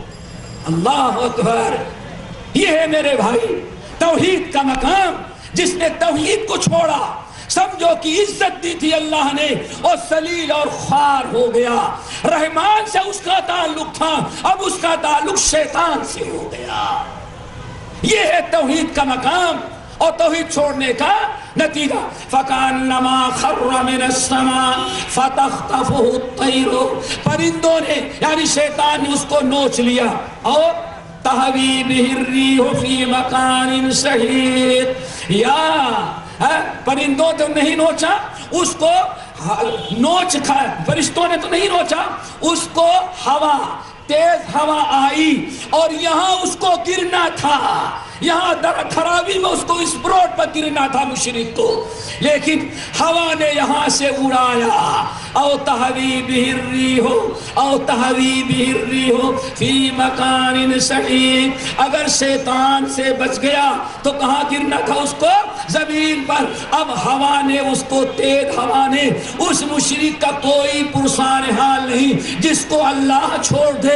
اللہ اکبر۔ یہ ہے میرے بھائی توحید کا مقام، جس نے توحید کو چھوڑا، سمجھو کہ عزت دی تھی اللہ نے، اور ذلیل اور خوار ہو گیا۔ رحمان سے اس کا تعلق تھا، اب اس کا تعلق شیطان سے ہو گیا۔ یہ ہے توحید کا مقام اور توحید چھوڑنے کا نتیجہ۔ فَكَأَنَّمَا خَرَّ مِنَ السَّمَاءِ فَتَخْطَفُهُ الطَّيْرُ، پرندوں نے یعنی شیطان نے اس کو نوچ لیا، اور تَهْوِي بِهِ الرِّيحُ فِي مَكَانٍ سَحِيقٍ، یا پرندوں نے نہیں نوچا اس کو، نوچ کھایا، فرشتوں نے تو نہیں نوچا اس کو، ہوا، تیز ہوا آئی اور یہاں اس کو گرنا تھا، یہاں خرابی میں اس کو اس روڈ پر گرنا تھا مشرک کو، لیکن ہوا نے یہاں سے اڑایا۔ او تہوی بہ الریح، او تہوی بہ الریح فی مکان صحیح، اگر شیطان سے بچ گیا تو کہاں گرنا تھا اس کو؟ زمین پر۔ اب ہوا نے اس کو، تیز ہوا نے اس مشرک کا کوئی پرسان حال نہیں، جس کو اللہ چھوڑ دے،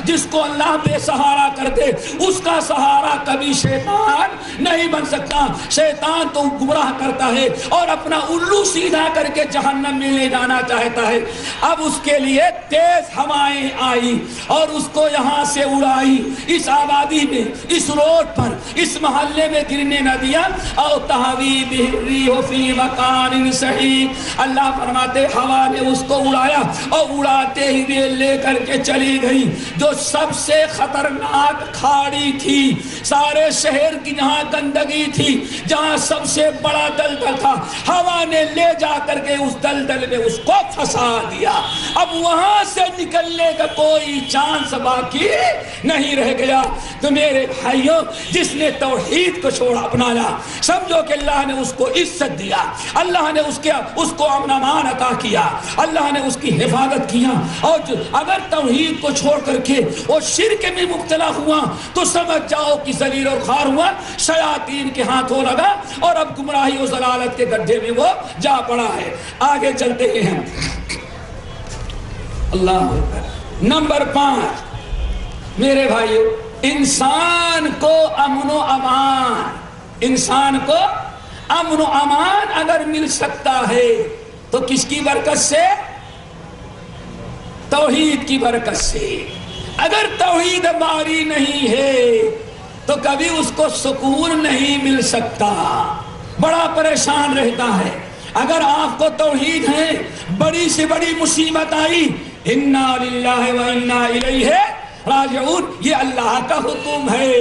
جس کو اللہ بے سہارا کر دے، اس کا سہارا کبھی شیطان نہیں بن سکتا۔ شیطان تو گمراہ کرتا ہے اور اپنا الو سیدھا کر کے جہنم میں لے جانا چاہتا ہے۔ اب اس کے لیے تیز ہوائیں آئی اور اس کو یہاں سے اڑائی، اس آبادی میں، اس روڈ پر، اس محلے میں گرنے نہ دیا۔ او تہوی بہ الریح فی مکان صحیح، اللہ فرماتے ہوا نے اس کو اڑایا اور اڑاتے ہوئے لے کر کے چلی گئی جو سب سے خطرناک کھاڑی تھی، سارے شہر کی جہاں گندگی تھی، جہاں سب سے بڑا دلدل تھا، ہوا نے لے جا کر کے اس دلدل میں اس کو پھنسا دیا۔ اب وہاں سے نکلنے کا کوئی چانس باقی نہیں رہ گیا۔ تو میرے بھائیوں، جس نے توحید کو چھوڑا اپنایا، سمجھو کہ اللہ نے اس کو عزت دیا، اللہ نے اس کو امن امان عطا کیا، اللہ نے اس کی حفاظت کیا۔ اور اگر توحید کو چھوڑ کر کے وہ شرک میں مبتلا ہوا تو سمجھ جاؤ کہ ذلیل اور خوار ہوا، شیاطین کے ہاتھوں لگا اور اب گمراہی و ضلالت کے گڈھے میں وہ جا پڑا ہے۔ آگے چلتے ہیں ہم، اللہ نمبر 5 میرے بھائیو، انسان کو امن و امان، انسان کو امن و امان اگر مل سکتا ہے تو کس کی برکت سے؟ توحید کی برکت سے۔ اگر توحید باری نہیں ہے تو کبھی اس کو سکون نہیں مل سکتا، بڑا پریشان رہتا ہے۔ اگر آپ کو توحید ہے، بڑی سے بڑی مصیبت آئی، انا للہ و انا الیہ راجعون، یہ اللہ کا حکم ہے،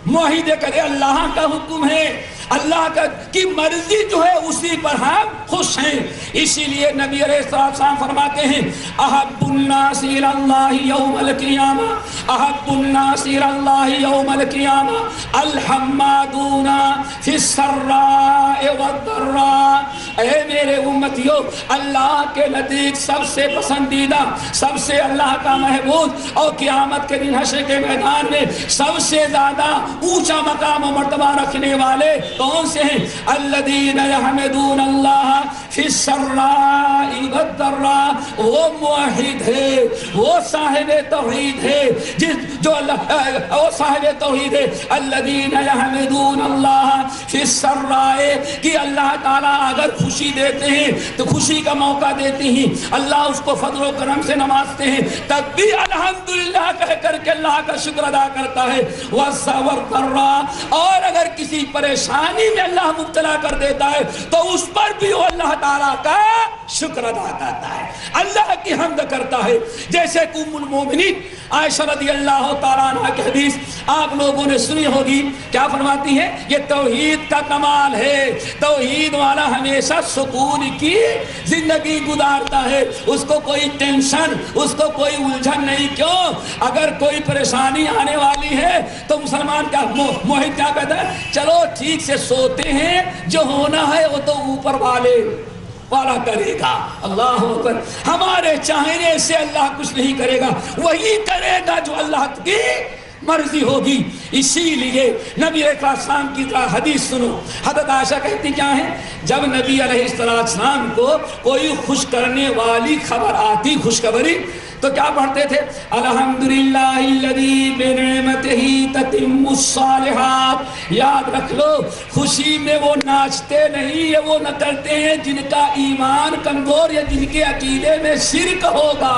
معاہدے کرے اللہ کا حکم ہے۔ اللہ کی مرضی جو ہے اسی پر ہم خوش ہیں. اسی لیے نبی علیہ السلام فرماتے ہیں احب الناس الی اللہ یوم القیامہ احب الناس الی اللہ یوم القیامہ الحمادون فی السراء والضراء. اے میرے امتیو، اللہ کے نزدیک سب سے پسندیدہ، سب سے اللہ کا محبوب اور قیامت کے دن حشر کے میدان میں سب سے زیادہ اونچا مقام و مرتبہ رکھنے والے کون سے ہیں؟ الذین یحمدون اللہ فی السراء والضراء. وہ موحد ہے، وہ صاحب توحید ہے، جو اللہ وہ صاحب توحید ہے. الذین یحمدون اللہ فی السراء کہ اللہ تعالیٰ اگر خوشی دیتے ہیں تو خوشی کا موقع دیتے ہیں، اللہ اس کو فضل و کرم سے نوازتے ہیں، تب بھی الحمدللہ کہہ کر کے اللہ کا شکر ادا کرتا ہے. والضراء اور اگر کسی پریشانی میں اللہ مبتلا کر دیتا ہے تو اس پر بھی وہ اللہ تعالیٰ کا شکر ادا کرتا ہے، اللہ کی حمد کرتا ہے. جیسے کہ ام المومنین عائشہ رضی اللہ تعالیٰ عنہ کی حدیث آپ لوگوں نے سنی ہوگی، کیا فرماتی ہے؟ یہ توحید کا کمال ہے، توحید والا ہمیشہ سکون کی زندگی گزارتا ہے، اس کو کوئی ٹینشن، اس کو کوئی الجھن نہیں. کیوں؟ اگر کوئی پریشانی آنے والی ہے تو مسلمان کا موحد کیا کہتا ہے؟ چلو ٹھیک سے سوتے ہیں، جو ہونا ہے وہ تو اوپر والا کرے گا. اللہ اکبر. ہمارے چاہنے سے اللہ کچھ نہیں کرے گا، وہی کرے گا جو اللہ کی مرضی ہوگی. اسی لیے نبی علیہ السلام کی حدیث سنو. حضرت عائشہ کہتی کیا ہے؟ جب نبی علیہ السلام کو کوئی خوش کرنے والی خبر آتی، خوشخبری، تو کیا پڑھتے تھے؟ الحمدللہ الذی بنعمتہ تتم الصالحات. یاد رکھ لو، خوشی میں وہ ناچتے نہیں، وہ نہ کرتے ہیں جن کا ایمان کمزور یا جن کے عقیدے میں شرک ہوگا.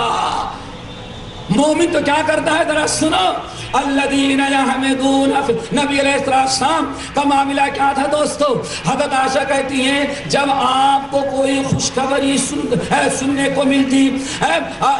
مومن تو کیا کرتا ہے؟ ذرا سنو. الذین یحمدون. نبی علیہ السلام کا معاملہ کیا تھا دوستو؟ حضرت عائشہ کہتی ہیں جب آپ کو کوئی خوشخبری سننے کو ملتی،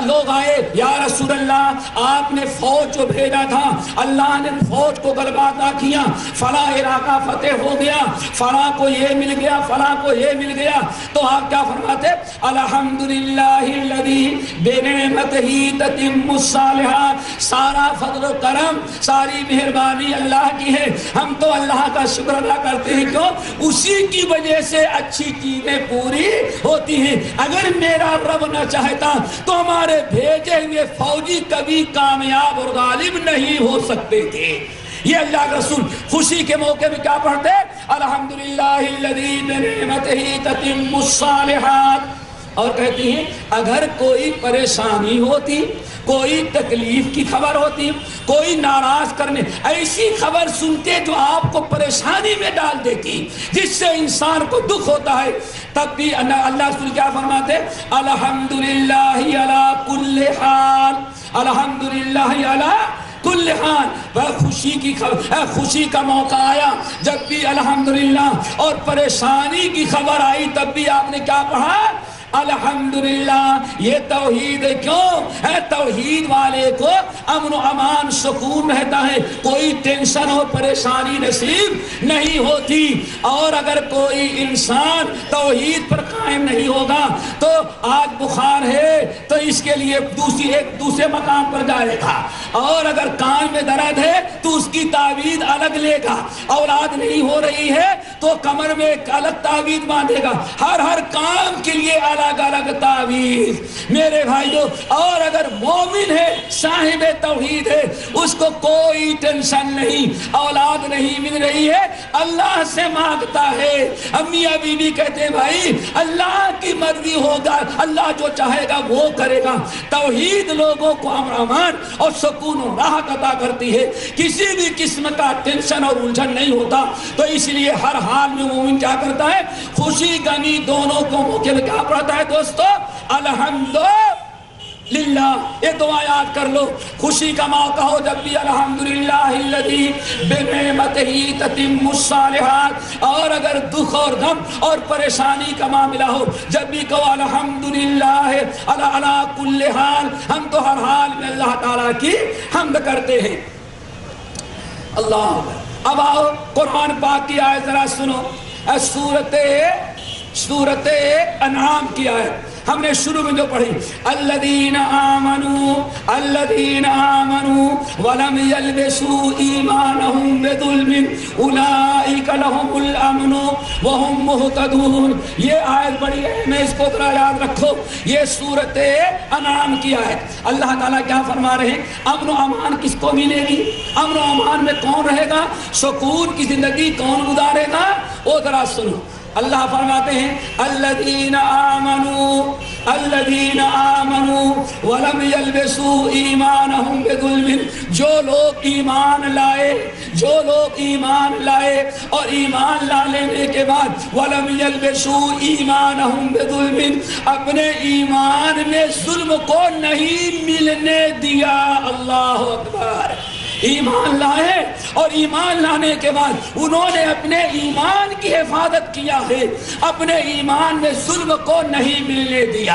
لوگ آئے یا رسول اللہ آپ نے فوج جو بھیجا تھا، اللہ نے فوج کو غلبہ عطا کیا، فلاں علاقہ فتح ہو گیا، فلاں کو یہ مل گیا، فلاں کو یہ مل گیا، تو آپ کیا فرماتے؟ الحمدللہ الذی بنعمتہ تتم الصالحات. سارا فضل و کرم، ساری مہربانی اللہ کی ہے، ہم تو اللہ کا شکر ادا کرتے ہیں. کیوں؟ اسی کی وجہ سے اچھی چیزیں پوری ہوتی ہیں. اگر میرا رب نہ چاہتا تو ہمارے بھیجے ہوئے فوجی کبھی کامیاب اور غالب نہیں ہو سکتے تھے. یہ اللہ کے رسول خوشی کے موقع میں کیا پڑھتے؟ الحمدللہ الذی بنعمتہ تتم الصالحات. اور کہتی ہیں اگر کوئی پریشانی ہوتی، کوئی تکلیف کی خبر ہوتی، کوئی ناراض کرنے، ایسی خبر سنتے جو آپ کو پریشانی میں ڈال دیتی، جس سے انسان کو دکھ ہوتا ہے، تب بھی اللہ رسول کیا فرماتے؟ الحمدللہ علی کل حال. الحمدللہ علی کل حال. وہ خوشی کا موقع آیا جب بھی الحمدللہ، اور پریشانی کی خبر آئی تب بھی آپ نے کیا پڑھا؟ الحمدللہ. یہ توحید ہے. کیوں؟ توحید والے کو امن و امان، سکون رہتا ہے، کوئی ٹینشن اور پریشانی نصیب نہیں ہوتی. اور اگر کوئی انسان توحید پر قائم نہیں ہوگا تو آج بخار ہے تو اس کے لیے ایک دوسرے مقام پر جائے گا، اور اگر کان میں درد ہے تو اس کی تعویذ الگ لے گا، اولاد نہیں ہو رہی ہے تو کمر میں ایک الگ تعویذ باندھے گا. ہر کام کے لیے الگ الگ تعویذ. میرے بھائیو، اور اگر مومن ہے، صاحب توحید ہے، اس کو کوئی ٹینشن نہیں، اولاد نہیں مل رہی ہے، اللہ سے مانگتا ہے. امیاں بیوی کہتے ہیں بھائی اللہ کی مرضی ہوگا، اللہ جو چاہے گا وہ کرے گا. توحید لوگوں کو امن امان اور سکون و راحت عطا کرتی ہے، کسی بھی قسم کا ٹینشن اور الجھن نہیں ہوتا. تو اس لیے ہر حال میں مومن کیا کرتا ہے؟ خوشی غمی دونوں کو موقع میں کیا پڑھتا ہے دوستو؟ الحمدللہ. یہ دعا یاد کر لو. خوشی کا موقع ہو جب بھی الحمدللہ الذی بنعمتہ تتم الصالحات. اور اگر دکھ اور غم اور پریشانی کا معاملہ ہو جب بھی کہو الحمدللہ علی کل حال. ہم تو ہر حال میں اللہ تعالیٰ کی حمد کرتے ہیں. اللہ اب آؤ قرآن پاک کی آیت ذرا سنو، سورت انعام کی آیت ہم نے شروع میں جو پڑھی، الذین آمنوا ولم یلبسوا ایمانہم بظلم اولئک لہم الامن وہم مہتدون. یہ آیت بڑی اہم ہے، اس کو ذرا یاد رکھو. یہ سورت انعام کی آیت. اللہ تعالیٰ کیا فرما رہے ہیں؟ امن و امان کس کو ملے گی؟ امن و امان میں کون رہے گا؟ سکون کی زندگی کون گزارے گا؟ وہ ذرا سنو. اللہ فرماتے ہیں الذین آمنوا ولم یلبسوا ایمانہم بظلم. جو لوگ ایمان لائے اور ایمان لانے کے بعد ولم یلبسوا ایمانہم بظلم، اپنے ایمان میں ظلم کو نہیں ملنے دیا. اللہ اکبر. ایمان لائے اور ایمان لانے کے بعد انہوں نے اپنے ایمان کی حفاظت کیا ہے، اپنے ایمان میں ظلم کو نہیں ملنے دیا.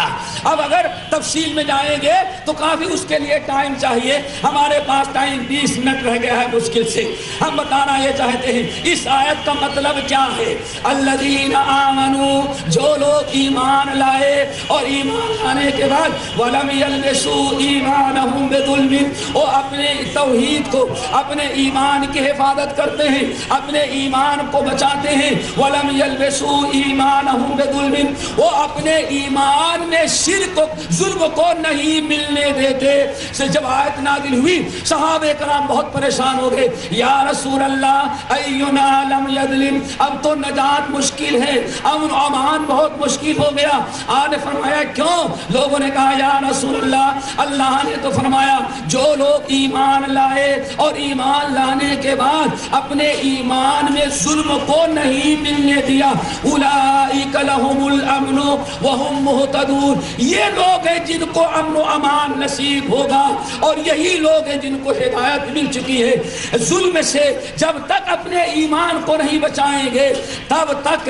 اب اگر تفصیل میں جائیں گے تو کافی اس کے لیے ٹائم چاہیے. ہمارے پاس ٹائم 20 منٹ رہ گیا ہے مشکل سے. ہم بتانا یہ چاہتے ہیں اس آیت کا مطلب کیا ہے. الذین آمنوا، جو لوگ ایمان لائے اور ایمان لانے کے بعد ولم یلبسوا ایمانہم بظلم، وہ اپنے توحید کو، اپنے ایمان کی حفاظت کرتے ہیں، اپنے ایمان کو بچاتے ہیں. ولم یلبسوا ایمانہم بظلم، وہ اپنے ایمان میں شرک ظلم کو نہیں ملنے دیتے. جب آیت نازل ہوئی صحابہ کرام بہت پریشان ہو گئے. یا رسول اللہ اینا لم یظلم، اب تو نجات مشکل ہے، امن و امان بہت مشکل ہو گیا. آپ نے فرمایا کیوں؟ لوگوں نے کہا یا رسول اللہ، اللہ نے تو فرمایا جو لوگ ایمان لائے اور ایمان لانے کے بعد اپنے ایمان میں ظلم کو نہیں ملنے دیا، اولئک لہم الامن وہم مہتدون. یہ لوگ ہیں جن کو امن و امان نصیب ہوگا اور یہی لوگ ہیں جن کو ہدایت مل چکی ہے. ظلم سے جب تک اپنے ایمان کو نہیں بچائیں گے تب تک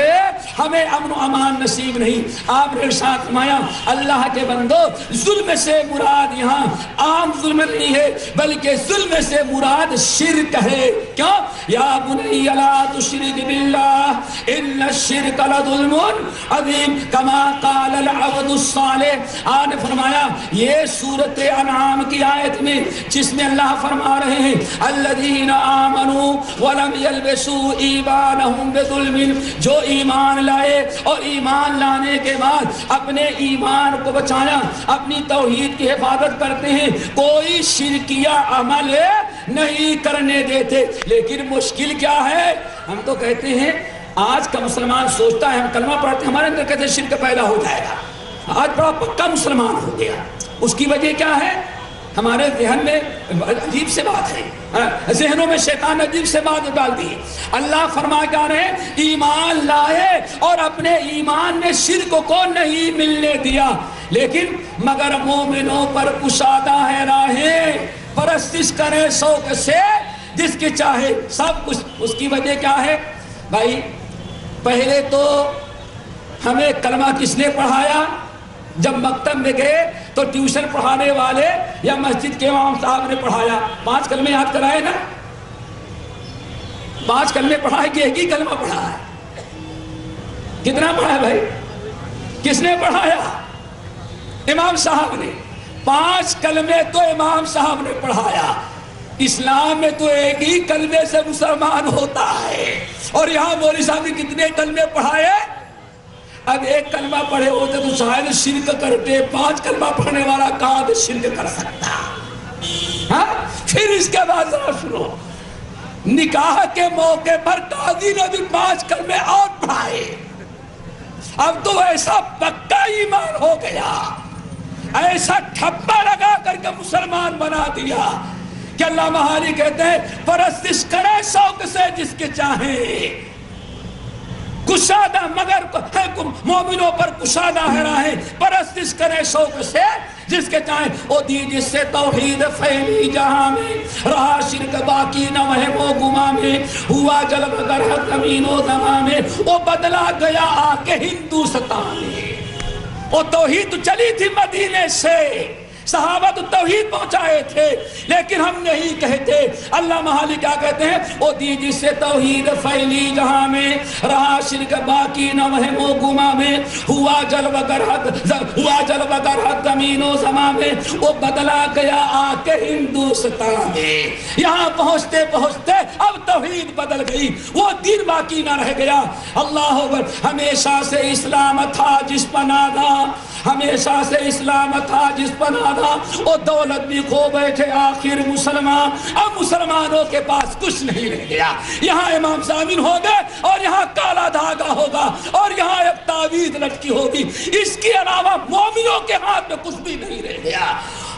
ہمیں امن و امان نصیب نہیں. آپ نے ارشاد فرمایا اللہ کے بندو، ظلم سے مراد یہاں عام ظلم نہیں ہے بلکہ ظلم سے مراد شرک ہے. کیوں؟ یا بنی لا تشرک باللہ ان الشرک لظلم عظیم کما قال العبد الصالح. آپ نے فرمایا یہ سورت انعام کی آیت میں جس میں اللہ فرما رہے ہیں الذین آمنوا ولم یلبسوا ایمانہم بظلم، جو ایمان لائے اور ایمان لانے کے بعد اپنے ایمان کو بچایا، اپنی توحید کی حفاظت کرتے ہیں، کوئی شرکیہ عمل نہیں کرنے دیتے. لیکن مشکل کیا ہے؟ ہم تو کہتے ہیں آج کا مسلمان سوچتا ہے ہم کلمہ پڑھتے ہیں ہمارے اندر کہتے ہیں شرک پیدا ہو جائے گا. آج بڑا پکا مسلمان ہو گیا. اس کی وجہ کیا ہے؟ ہمارے ذہن میں عجیب سے بات ہے، ذہنوں میں شیطان عجیب سے بات ڈال دی. اللہ فرما کیا رہے ہیں؟ ایمان لائے اور اپنے ایمان میں شرک کو نہیں ملنے دیا. لیکن مگر مومنوں پر کشادہ ہے راہیں، پرستش کرے شوق سے جس کی چاہے سب کچھ. اس کی وجہ کیا ہے بھائی؟ پہلے تو ہمیں کلمہ کس نے پڑھایا؟ جب مکتب میں گئے تو ٹیوشن پڑھانے والے یا مسجد کے امام صاحب نے پڑھایا. 5 کلمے یاد کرائے نا؟ 5 کلمے پڑھائے کہ ایک ہی کلمہ پڑھا ہے؟ کتنا پڑھا ہے بھائی؟ کس نے پڑھایا؟ امام صاحب نے. 5 کلمے تو امام صاحب نے پڑھایا. اسلام میں تو ایک ہی کلمے سے مسلمان ہوتا ہے اور یہاں مولوی صاحب نے کتنے کلمے پڑھائے؟ اب ایک کلمہ پڑھے ہوتے تو شاید شرک کرتے. 5 کلمہ پڑھنے والا کہاں سے شرک کر سکتا؟ ہاں. پھر اس کے بعد ذرا سنو، نکاح کے موقع پر قاضی نے بھی 5 کلمے اور پڑھائے. اب تو ایسا پکا ایمان ہو گیا، ایسا ٹھپا لگا کر کے مسلمان بنا دیا کہ اللہ مہاری کہتے ہیں پرستش کرے شوق سے جس کے چاہے. کشادہ مگر مومنوں پر کشادہ ہے راہیں، پرستش کرے شوق سے جس کے چاہے. او دی جس سے توحید پھیلی جہاں میں، رہا شرک باقی نہ وہم و گما میں، ہوا جلب گرہت زمین و زمان میں، وہ بدلا گیا آ کے ہندوستان میں. وہ توحید چلی تھی مدینے سے، صحابہ تو توحید پہنچائے تھے لیکن ہم نہیں کہتے. اللہ محالی کیا کہتے ہیں؟ او دی جس سے توحید پھیلی جہاں میں، رہا شرک باقی نہ وہم و گما میں، ہوا جلوہ گر حد زمین و زمان میں، وہ بدلا گیا آ کے ہندوستان میں. یہاں پہنچتے پہنچتے اب توحید بدل گئی، وہ دین باقی نہ رہ گیا. اللہ اکبر. ہمیشہ سے اسلام تھا جس پناہ دا، ہمیشہ سے اسلام تھا جس پناہ دا، وہ دولت بھی کھو بیٹھے آخر مسلمان. اب مسلمانوں کے پاس کچھ نہیں رہ گیا. یہاں امام ضامن ہوگا اور یہاں کالا دھاگا ہوگا اور یہاں ایک تعویذ لٹکی ہوگی، اس کے علاوہ مومنوں کے ہاتھ میں کچھ بھی نہیں رہ گیا.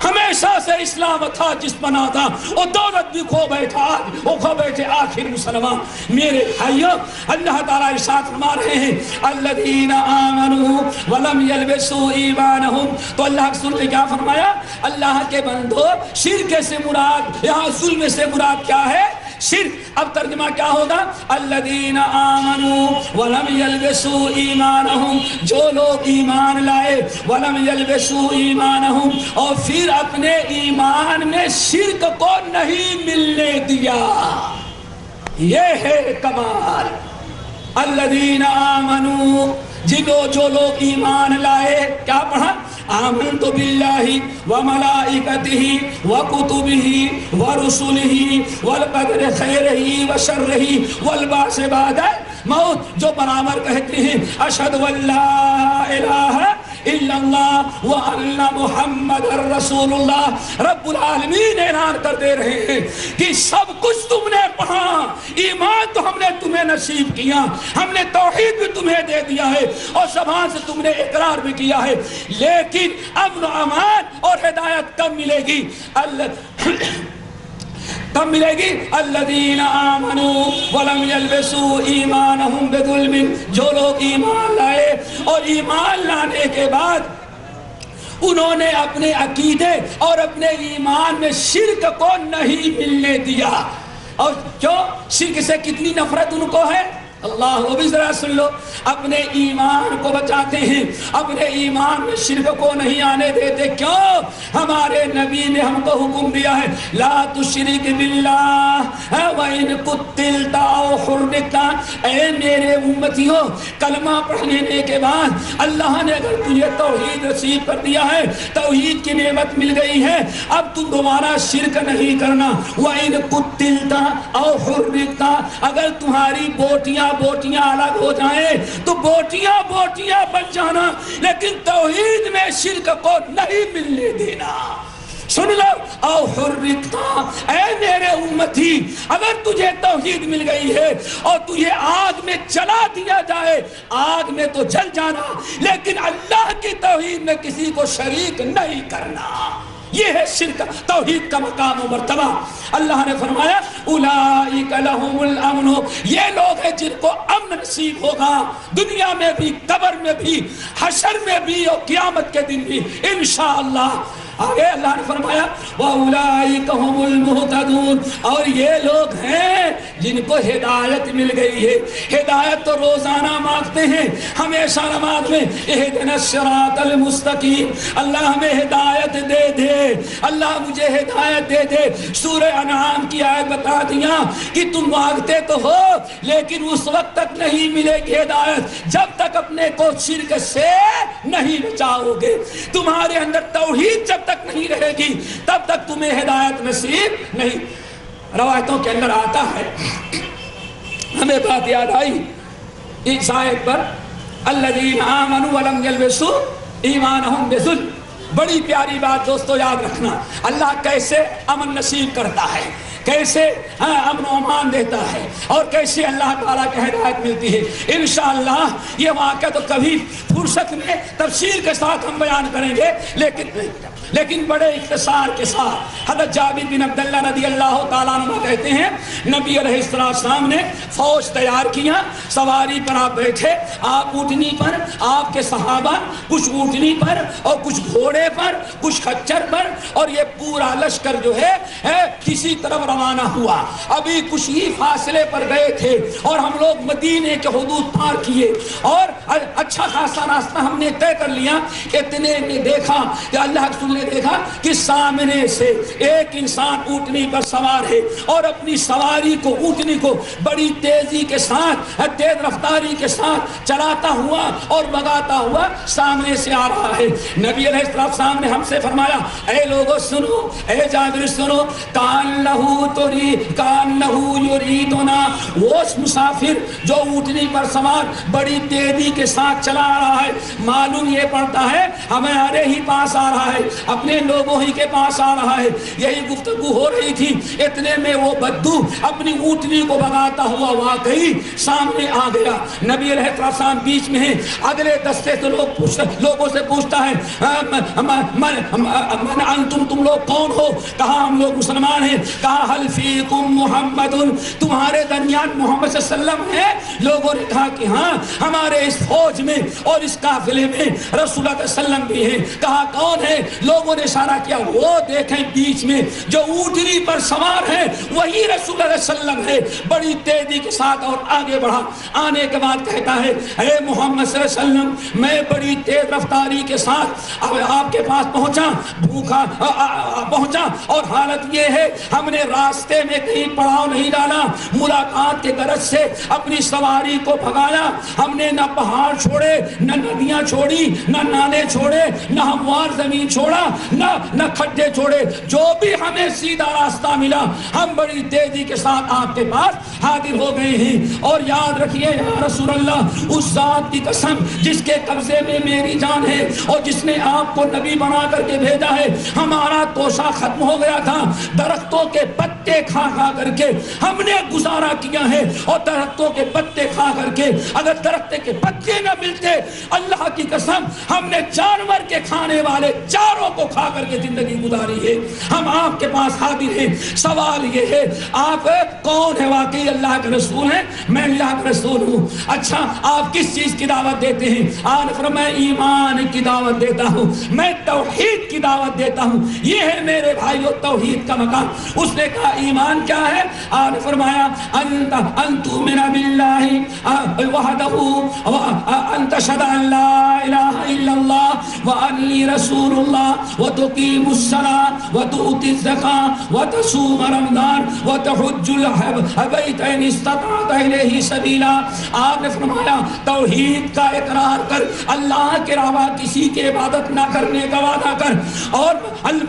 ہمیشہ سے اسلام تھا جس پناہ تھا، وہ دولت بھی کھو بیٹھے آخر مسلمان. میرے بھائیوں، اللہ تعالیٰ ارشاد فرما رہے ہیں الذین آمنوا ولم یلبسوا ایمانہم. تو اللہ کے سن کیا فرمایا؟ اللہ کے بندو، شرک سے مراد یہاں ظلم سے مراد کیا ہے؟ شرک. اب ترجمہ کیا ہوگا؟ الذین آمنوا ولم یلبسوا ایمانہم، جو لوگ ایمان لائے، ولم یلبسوا ایمانہم، اور پھر اپنے ایمان میں شرک کو نہیں ملنے دیا. یہ ہے کمال. الذین آمنوا، جو لوگ ایمان لائے. کیا پڑھا؟ آمنت باللہ وملائکتہ وکتبہ ورسلہ والقدر خیرہ وشرہ والبعث بعد الموت. جو برابر کہتے ہیں اشہد ان لا الہ الا اللہ وان محمد رسول اللہ. رب العالمین اعلان کر دے رہے ہیں کہ سب کچھ تم نے پڑھا، ایمان تو ہم نے تمہیں نصیب کیا، ہم نے توحید بھی تمہیں دے دیا ہے اور زبان سے تم نے اقرار بھی کیا ہے، لیکن امن و امان اور ہدایت کب ملے گی؟ کب ملے گی؟ الذین آمنوا ولم یلبسوا ایمانہم بظلم. جو لوگ ایمان لائے اور ایمان لانے کے بعد انہوں نے اپنے عقیدے اور اپنے ایمان میں شرک کو نہیں ملنے دیا. اور کیوں؟ شرک سے کتنی نفرت ان کو ہے. اللہ وہ بھی ذرا سن لو. اپنے ایمان کو بچاتے ہیں، اپنے ایمان میں شرک کو نہیں آنے دیتے. کیوں؟ ہمارے نبی نے ہم کو حکم دیا ہے لا تشرک باللہ وَإِن قُتِّلْتَ أَوْ حُرِّقْتَ. اے میرے امتیوں، کلمہ پڑھ لینے کے بعد اللہ نے اگر تجھے توحید نصیب کر دیا ہے، توحید کی نعمت مل گئی ہے، اب تم دوبارہ شرک نہیں کرنا. وَإِن قُتِّلْتَ أَوْ حُرِّقْتَ. اگر تمہاری بوٹیاں الگ ہو جائیں تو بوٹیاں بن جانا، لیکن توحید میں شرک کو نہیں ملنے دینا. سن لو. او حرکتا، اے میرے امتی، اگر تجھے توحید مل گئی ہے اور تجھے آگ میں چلا دیا جائے، آگ میں تو جل جانا، لیکن اللہ کی توحید میں کسی کو شریک نہیں کرنا. یہ ہے شرک، توحید کا مقام و مرتبہ. اللہ نے فرمایا اولئک لہم الامن. یہ لوگ ہیں جن کو امن نصیب ہوگا، دنیا میں بھی، قبر میں بھی، حشر میں بھی اور قیامت کے دن بھی انشاءاللہ. آگے اللہ نے فرمایا وَأُولَئِكَ هُمُ الْمُهْتَدُونَ. اور یہ لوگ ہیں جن کو ہدایت مل گئی ہے. ہدایت تو روزانہ مانگتے ہیں، ہمیشہ نماز میں اهْدِنَا الصِّرَاطَ الْمُسْتَقِيمَ. اللہ ہمیں ہدایت دے دے، اللہ مجھے ہدایت دے دے. سورہ انعام کی آیت بتا دیا کہ تم مانگتے تو ہو لیکن اس وقت تک نہیں ملے گی ہدایت جب تک اپنے کو شرک سے نہیں بچاؤ گے. تمہارے اندر توحید جب تک نہیں رہے گی تب تک تمہیں ہدایت نصیب نہیں. روایتوں کے اندر آتا ہے، ہمیں بات یاد آئی اس آیت پر الذین آمنوا ولم یلبسوا ایمانہم بظلم. بڑی پیاری بات دوستو یاد رکھنا. اللہ کیسے امن نصیب کرتا ہے، کیسے امن و امان دیتا ہے، اور کیسے اللہ تعالیٰ کی ہدایت ملتی ہے. انشاءاللہ یہ واقعہ تو کبھی فرصت میں تفصیل کے ساتھ ہم بیان کریں گے، لیکن بڑے اختصار کے ساتھ. حضرت جابر بن عبداللہ رضی اللہ تعالیٰ عنہ کہتے ہیں نبی علیہ السلام نے فوج تیار کیا، سواری پر آپ بیٹھے، آپ اونٹنی پر، آپ کے صحابہ کچھ اونٹنی پر اور کچھ گھوڑے پر، کچھ خچر پر، اور یہ پورا لشکر جو ہے کسی طرف روانہ ہوا. ابھی کچھ ہی فاصلے پر گئے تھے اور ہم لوگ مدینے کے حدود پار کیے اور اچھا خاصا راستہ ہم نے طے کر لیا. اتنے میں دیکھا کہ اللہ کے رسول نے دیکھا کہ سامنے سے ایک انسان اونٹنی پر سوار ہے اور اپنی سواری کو اونٹنی کو بڑی تیزی کے ساتھ تیز رفتاری کے ساتھ چلاتا ہوا اور بگاتا ہوا سامنے سے آ رہا ہے۔ نبی علیہ السلام نے ہم سے فرمایا اے لوگو سنو، اے جابر سنو، کانہو یریدنا، وہ مسافر جو اونٹنی پر سوار بڑی تیزی کے ساتھ چلا رہا ہے، معلوم یہ پڑتا ہے ہمارے ہی پاس آ رہا ہے، اپنے لوگوں ہی کے پاس آ رہا ہے۔ یہی گفتگو ہو رہی تھی، اتنے میں وہ بدو اپنی اونٹنی کو بگاتا ہوا واقعی سامنے آ گیا۔ نبی علیہ السلام بیچ میں ہیں، اگلے دستے سے لوگوں سے پوچھتا ہے من انتم، تم لوگ کون ہو؟ کہا ہم لوگ مسلمان ہیں۔ کہا حل فیکم محمد، تمہارے درمیان محمد صلی اللہ علیہ وسلم ہے؟ لوگوں نے کہا کہ ہاں ہمارے اس فوج میں اور اس قافلے میں رسول اللہ صلی اللہ علیہ وسلم بھی ہیں۔ کہا کون ہے؟ لوگوں نے اشارہ کیا، وہ دیکھیں بیچ میں جو اونٹنی پر سوار ہے وہی رسول اللہ صلی اللہ علیہ وسلم ہے۔ بڑی تیزی کے ساتھ اور آگے بڑھا، آنے کے بعد کہتا ہے اے محمد صلی اللہ علیہ وسلم، میں بڑی تیز رفتاری کے ساتھ اب آپ کے پاس پہنچا، بھوکا پہنچا، اور حالت یہ ہے ہم نے راستے میں کہیں پڑاؤ نہیں ڈالا، ملاقات کے غرض سے اپنی سواری کو بھگایا۔ ہم نے نہ پہاڑ چھوڑے، نہ ندیاں چھوڑی، نہ نالے چھوڑے، نہ ہموار زمین چھوڑا، نہ کھڈے چھوڑے، جو بھی ہمیں سیدھا راستہ ملا ہم بڑی تیزی کے ساتھ آپ کے پاس حاضر ہو گئے ہیں۔ اور یاد رکھیے یا رسول اللہ، اس ذات کی قسم جس کے قبضے میں میری جان ہے اور جس نے آپ کو نبی بنا کر کے بھیجا ہے، ہمارا توشہ ختم ہو گیا تھا، درختوں کے پتے کھا کھا کر کے ہم نے گزارا کیا ہے، اور درختوں کے پتے کھا کر کے اگر درخت کے پتے نہ ملتے، اللہ کی قسم ہم نے جانور کے کھانے والے چاروں کو کھا کر کے زندگی گزاری ہے۔ ہم آپ کے پاس حاضر ہیں۔ سوال یہ ہے آپ کون ہے؟ واقعی اللہ کے رسول ہیں؟ میں اللہ کا رسول ہوں۔ اچھا آپ کس چیز کی دعوت دیتے ہیں؟ آپ نے فرمایا میں ایمان کی دعوت دیتا ہوں، میں توحید کی دعوت دیتا ہوں۔ یہ ہے میرے بھائیو توحید کا مقام۔ اس نے کہا ایمان کیا ہے؟ آپ نے فرمایا ان تؤمن باللہ وحدہ وان تشهد ان لا الہ الا اللہ وانی رسول اللہ وتقیم الصلاۃ وتؤتی الزکاۃ وتصوم رمضان وتحج البیت ان استطعت الیہ سبیلا۔ آپ نے فرمایا توحید کا اقرار کر، اللہ کے علاوہ کسی کی عبادت نہ کرنے کا وعدہ کر، اور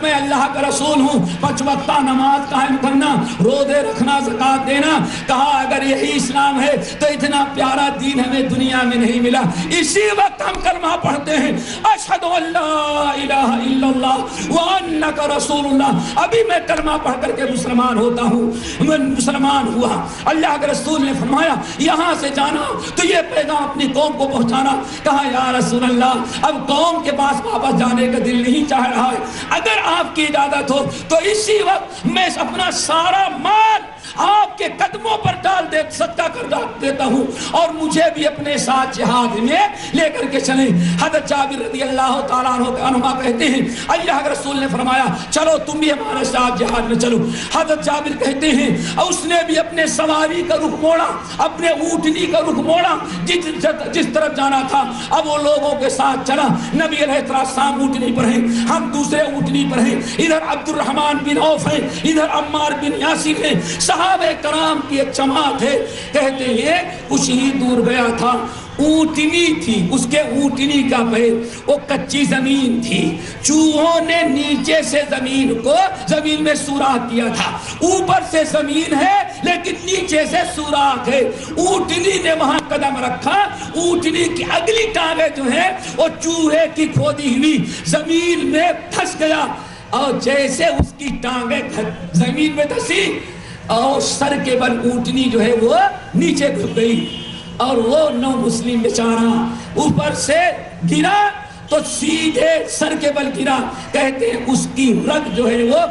میں اللہ کا رسول ہوں، 5 وقتہ نماز قائم کرنا، روزے رکھنا، زکات دینا۔ کہا اگر یہی اسلام ہے تو اتنا پیارا دین ہمیں دنیا میں نہیں ملا۔ اسی وقت ہم کلمہ پڑھتے ہیں اشہد ان لا الہ الا اللہ وانک رسول اللہ۔ ابھی میں کلمہ پڑھ کر کے مسلمان ہوتا ہوں، میں مسلمان ہوا۔ اللہ کے رسول نے فرمایا یہاں سے جانا تو یہ پیغام اپنی قوم کو پہنچانا۔ کہا یا رسول اللہ اب قوم کے پاس واپس جانے کا دل نہیں چاہ رہا ہے، اگر آپ کی اجازت ہو تو اسی وقت میں اپنا سارا مال آپ کے قدموں پر ڈال دے صدقہ کر دیتا ہوں، اور مجھے بھی اپنے ساتھ جہاد میں لے کر کے چلیں۔ حضرت جابر رضی اللہ تعالیٰ عنہ کہتے ہیں اللہ کے رسول نے فرمایا چلو تم بھی ہمارے ساتھ جہاد میں چلو۔ حضرت جابر کہتے ہیں اس نے بھی اپنے سواری کا رخ موڑا، اپنے اونٹنی کا رخ موڑا جس طرف جانا تھا، اب وہ لوگوں کے ساتھ چلا۔ نبی علیہ السلام اونٹنی پر ہیں، ہم دوسرے اونٹنی پر ہیں، ادھر عبد الرحمن بن عوف ہیں، ادھر عمار بن یاسر ہیں، صحابہ کرام کی ایک جماعت ہے۔ کہتے ہیں کچھ ہی دور گیا تھا، اونٹنی تھی، اس کے اونٹنی کا پیر وہ کچی زمین تھی، چوہوں نے نیچے سے زمین میں سوراخ کیا تھا۔ اوپر سے زمین ہے لیکن نیچے سے سوراخ ہے۔ اونٹنی نے وہاں قدم رکھا، اونٹنی کی اگلی ٹانگیں جو ہے وہ چوہے کی کھودی ہوئی زمین میں پھنس گیا، اور جیسے اس کی ٹانگیں زمین میں دھسی اور سر کے بل اونٹنی جو ہے وہ نیچے گھس گئی، اور وہ نو مسلم بیچارہ اوپر سے گرا تو سیدھے سر کے بل گرا۔ کہتے ہیں اس کی رگ جو ہے وہ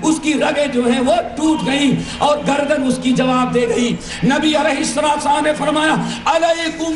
اس کی رگیں جو ہیں وہ ٹوٹ گئی اور گردن اس کی جواب دے گئی۔ نبی علیہ السلام نے فرمایا علیکم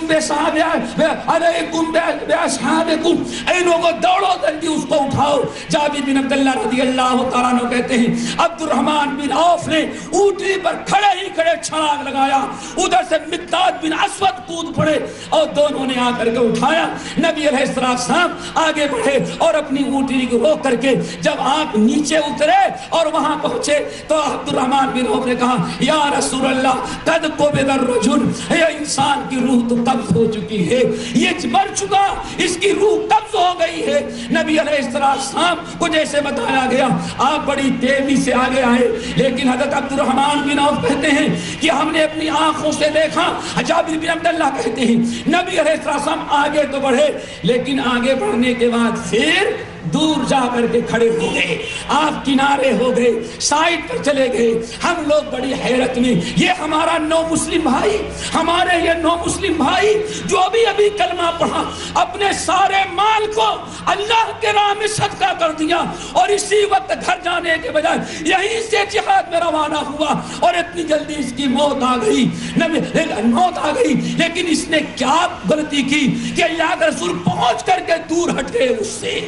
باصحابکم، اے لوگوں دوڑو جلدی اس کو اٹھاؤ۔ جابر بن عبداللہ رضی اللہ تعالیٰ عنہ کہتے ہیں عبد الرحمن بن عوف نے اونٹنی پر کھڑے ہی کھڑے چھلانگ لگایا، ادھر سے مقداد بن اسود کود پڑے اور دونوں نے آ کر کے اٹھایا۔ نبی علیہ علیہ السلام آگے بڑھے اور اپنی اونٹنی کو روک کر کے جب آپ نیچے اترے اور وہاں پہنچے تو عبد الرحمن بن عوف نے کہا یا رسول اللہ قد قبض الرجل، یہ انسان کی روح تو قبض ہو چکی ہے، یہ مر چکا، اس کی روح قبض ہو گئی ہے۔ نبی علیہ السلام کو جیسے بتایا گیا آپ بڑی تیزی سے آگے آئے، لیکن حضرت عبد الرحمن بن عوف کہتے ہیں کہ ہم نے اپنی آنکھوں سے دیکھا۔ جابر بن عبداللہ کہتے ہیں نبی علیہ السلام آگے تو بڑھے، لیکن آگے بڑھنے کے بعد پھر دور جا کر کے کھڑے ہو گئے، آپ کنارے ہو گئے، سائڈ پر چلے گئے۔ ہم لوگ بڑی حیرت میں، یہ ہمارا نو مسلم بھائی، ہمارے یہ نو مسلم بھائی جو ابھی کلمہ پڑھا، اپنے سارے مال کو اللہ کے راہ میں صدقہ کر دیا اور اسی وقت گھر جانے کے بجائے یہیں سے جہاد میں روانہ ہوا اور اتنی جلدی اس کی موت آ گئی، موت آ گئی۔ لیکن اس نے کیا غلطی کی کہ اللہ کے رسول پہنچ کر کے دور ہٹ گئے اس سے،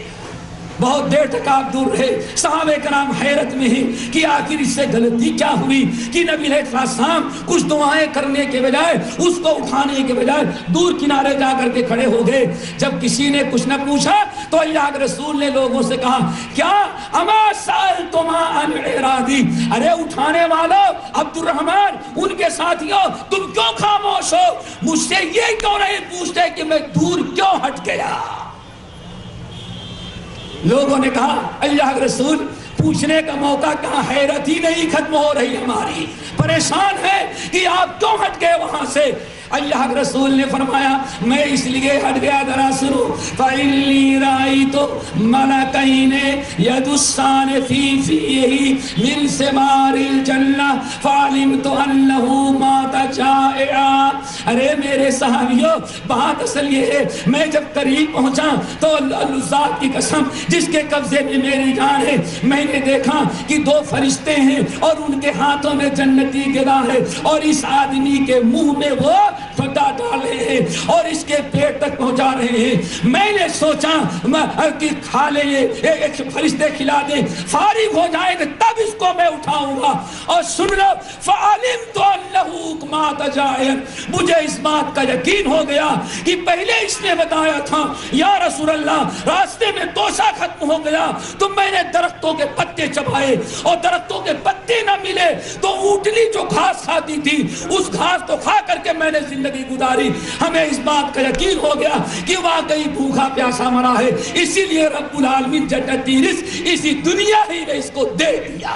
بہت دیر تک آپ دور رہے۔ صحابہ کرام حیرت میں ہیں کہ آخر اس سے غلطی کیا ہوئی کہ نبی علیہ السلام کچھ دعائیں کرنے کے بجائے، اس کو اٹھانے کے بجائے دور کنارے جا کر کے کھڑے ہو گئے۔ جب کسی نے کچھ نہ پوچھا تو اللہ کے رسول نے لوگوں سے کہا کیا اما سألتما عن عراضی، ارے اٹھانے والوں عبد الرحمن ان کے ساتھیوں تم کیوں خاموش ہو، مجھ سے یہ کیوں نہیں پوچھتے کہ میں دور کیوں ہٹ گیا؟ لوگوں نے کہا اللہ کے رسول پوچھنے کا موقع کہاں، حیرت ہی نہیں ختم ہو رہی ہماری، پریشان ہے کہ آپ کیوں ہٹ گئے وہاں سے۔ اللہ کے رسول نے فرمایا میں اس لیے ہٹ گیا، ذرا سنو، فَإِنِّي رَأَيْتُ مَلَكَيْنِ يَدُسَّانِ فِي فِيهِ مِنْ ثِمَارِ الْجَنَّةِ فَعَلِمْتُ أَنَّهُ مَاتَ جَائِعًا۔ ارے میرے صحابیوں، بات اصل یہ ہے میں جب قریب پہنچا تو اللہ ذات کی قسم جس کے قبضے میں میری جان ہے، میں نے دیکھا کہ دو فرشتے ہیں اور ان کے ہاتھوں میں جنتی غذا ہے اور اس آدمی کے منہ میں وہ پھٹا ڈالے ہیں اور اس کے پیٹ تک پہنچا رہے ہیں۔ میں نے سوچا کہ کھا لے، ایک فرشتے کھلا دیں، فارغ ہو جائیں گے تب اس کو میں اٹھاؤں گا۔ اور سن لو، فَعَلِمْتُ أَنَّهُ مَاتَ جَائِعًا، مجھے اس بات کا یقین ہو گیا کہ پہلے اس نے بتایا تھا یا رسول اللہ راستے میں توشہ ختم ہو گیا تو میں نے درختوں کے پتے چبائے اور درختوں کے پتے نہ ملے تو اونٹنی جو گھاس کھاتی تھی اس گھاس کو کھا کر کے میں نے زندگی گزاری۔ ہمیں اس بات کا یقین ہو گیا کہ واقعی بھوکا پیاسا مرا ہے، اسی لیے رب العالمین جنتی رزق اسی دنیا ہی نے اس کو دے دیا۔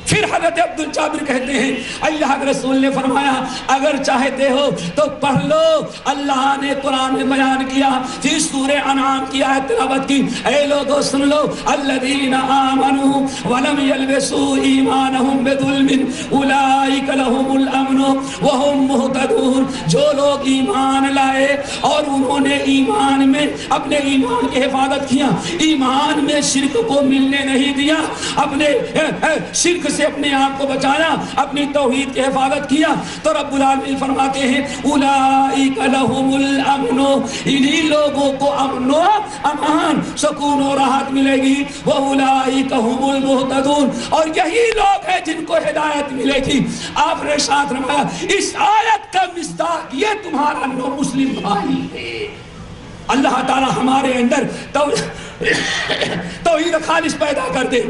پھر حضرت عبد الجابر کہتے ہیں اللہ کے رسول نے فرمایا اگر چاہتے ہو تو پڑھ لو، اللہ نے قرآن میں بیان کیا، پھر سورہ انعام کی آیت تلاوت کی، اے لوگو سن لو، الذین آمنوا ولم یلبسوا ایمانہم بظلم اولئک لہم الامن وہم مہتدون، جو لوگ ایمان لائے اور انہوں نے ایمان میں اپنے ایمان کی حفاظت کیا، ایمان میں شرک کو ملنے نہیں دیا، اپنے شرک سے اپنے آپ کو بچایا، اپنی توحید کی حفاظت کیا، تو رب العالمین فرماتے ہیں اولئک لہم الامن، انہی لوگوں کو امن و امان، سکون و راحت ملے گی، واولئک هم المہتدون، اور یہی لوگ ہیں جن کو ہدایت ملے گی۔ آپ نے ساتھ رمایا اس آیت کا مصداق یہ تمہارا نو مسلم بھائی ہے۔ اللہ تعالی ہمارے اندر توحید خالص پیدا کر دے۔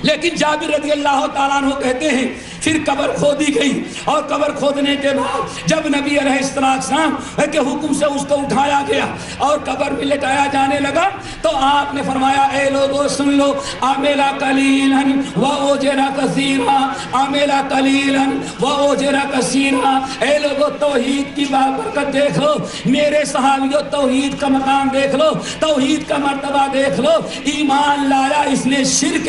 لیکن جابر رضی اللہ تعالیٰ عنہ کہتے ہیں پھر قبر کھودی گئی اور قبر کھودنے کے بعد جب نبی علیہ السلام کے حکم سے اس کو اٹھایا گیا اور قبر میں لٹایا جانے لگا تو آپ نے فرمایا اے لوگوں سن لو، عمل قلیلا واجر کثیرا، عمل قلیلا واجر کثیرا، اے لوگوں توحید کی برکت دیکھ لو، میرے صحابیوں توحید کا مقام دیکھ لو، توحید کا مرتبہ دیکھ لو، ایمان لایا اس نے شرک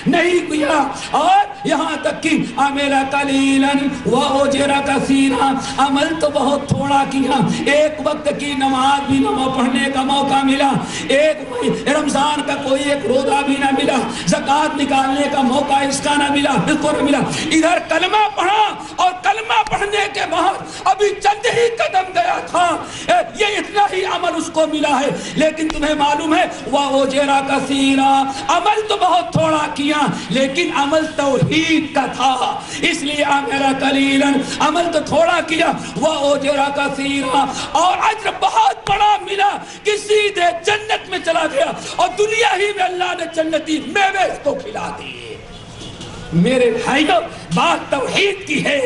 نہیں کیا، اور یہاں تک کہ عمل قلیلا واجر کثیرا، عمل تو بہت تھوڑا کیا، ایک وقت کی نماز بھی نہ پڑھنے کا موقع ملا، ایک رمضان کا کوئی ایک روزہ بھی نہ ملا، زکوٰۃ نکالنے کا موقع اس کا نہ ملا، اس کو نہ ملا، ادھر کلمہ پڑھا اور کلمہ پڑھنے کے بعد ابھی چند ہی قدم گیا تھا، یہ اتنا ہی عمل اس کو ملا ہے، لیکن تمہیں معلوم ہے وَأُجِرَ كَثِيرًا، عمل تو بہت تھوڑا کیا لیکن عمل توحید کا تھا، اس لیے عَمِلَ قَلِيلًا، عمل تو تھوڑا کیا، وَأُجِرَ كَثِيرًا، اور اجر بہت بڑا ملا کہ سیدھے جنت میں چلا گیا، اور دنیا ہی میں اللہ نے جنتی میوے اس کو کھلا دیے۔ میرے بھائیوں، بات توحید کی ہے،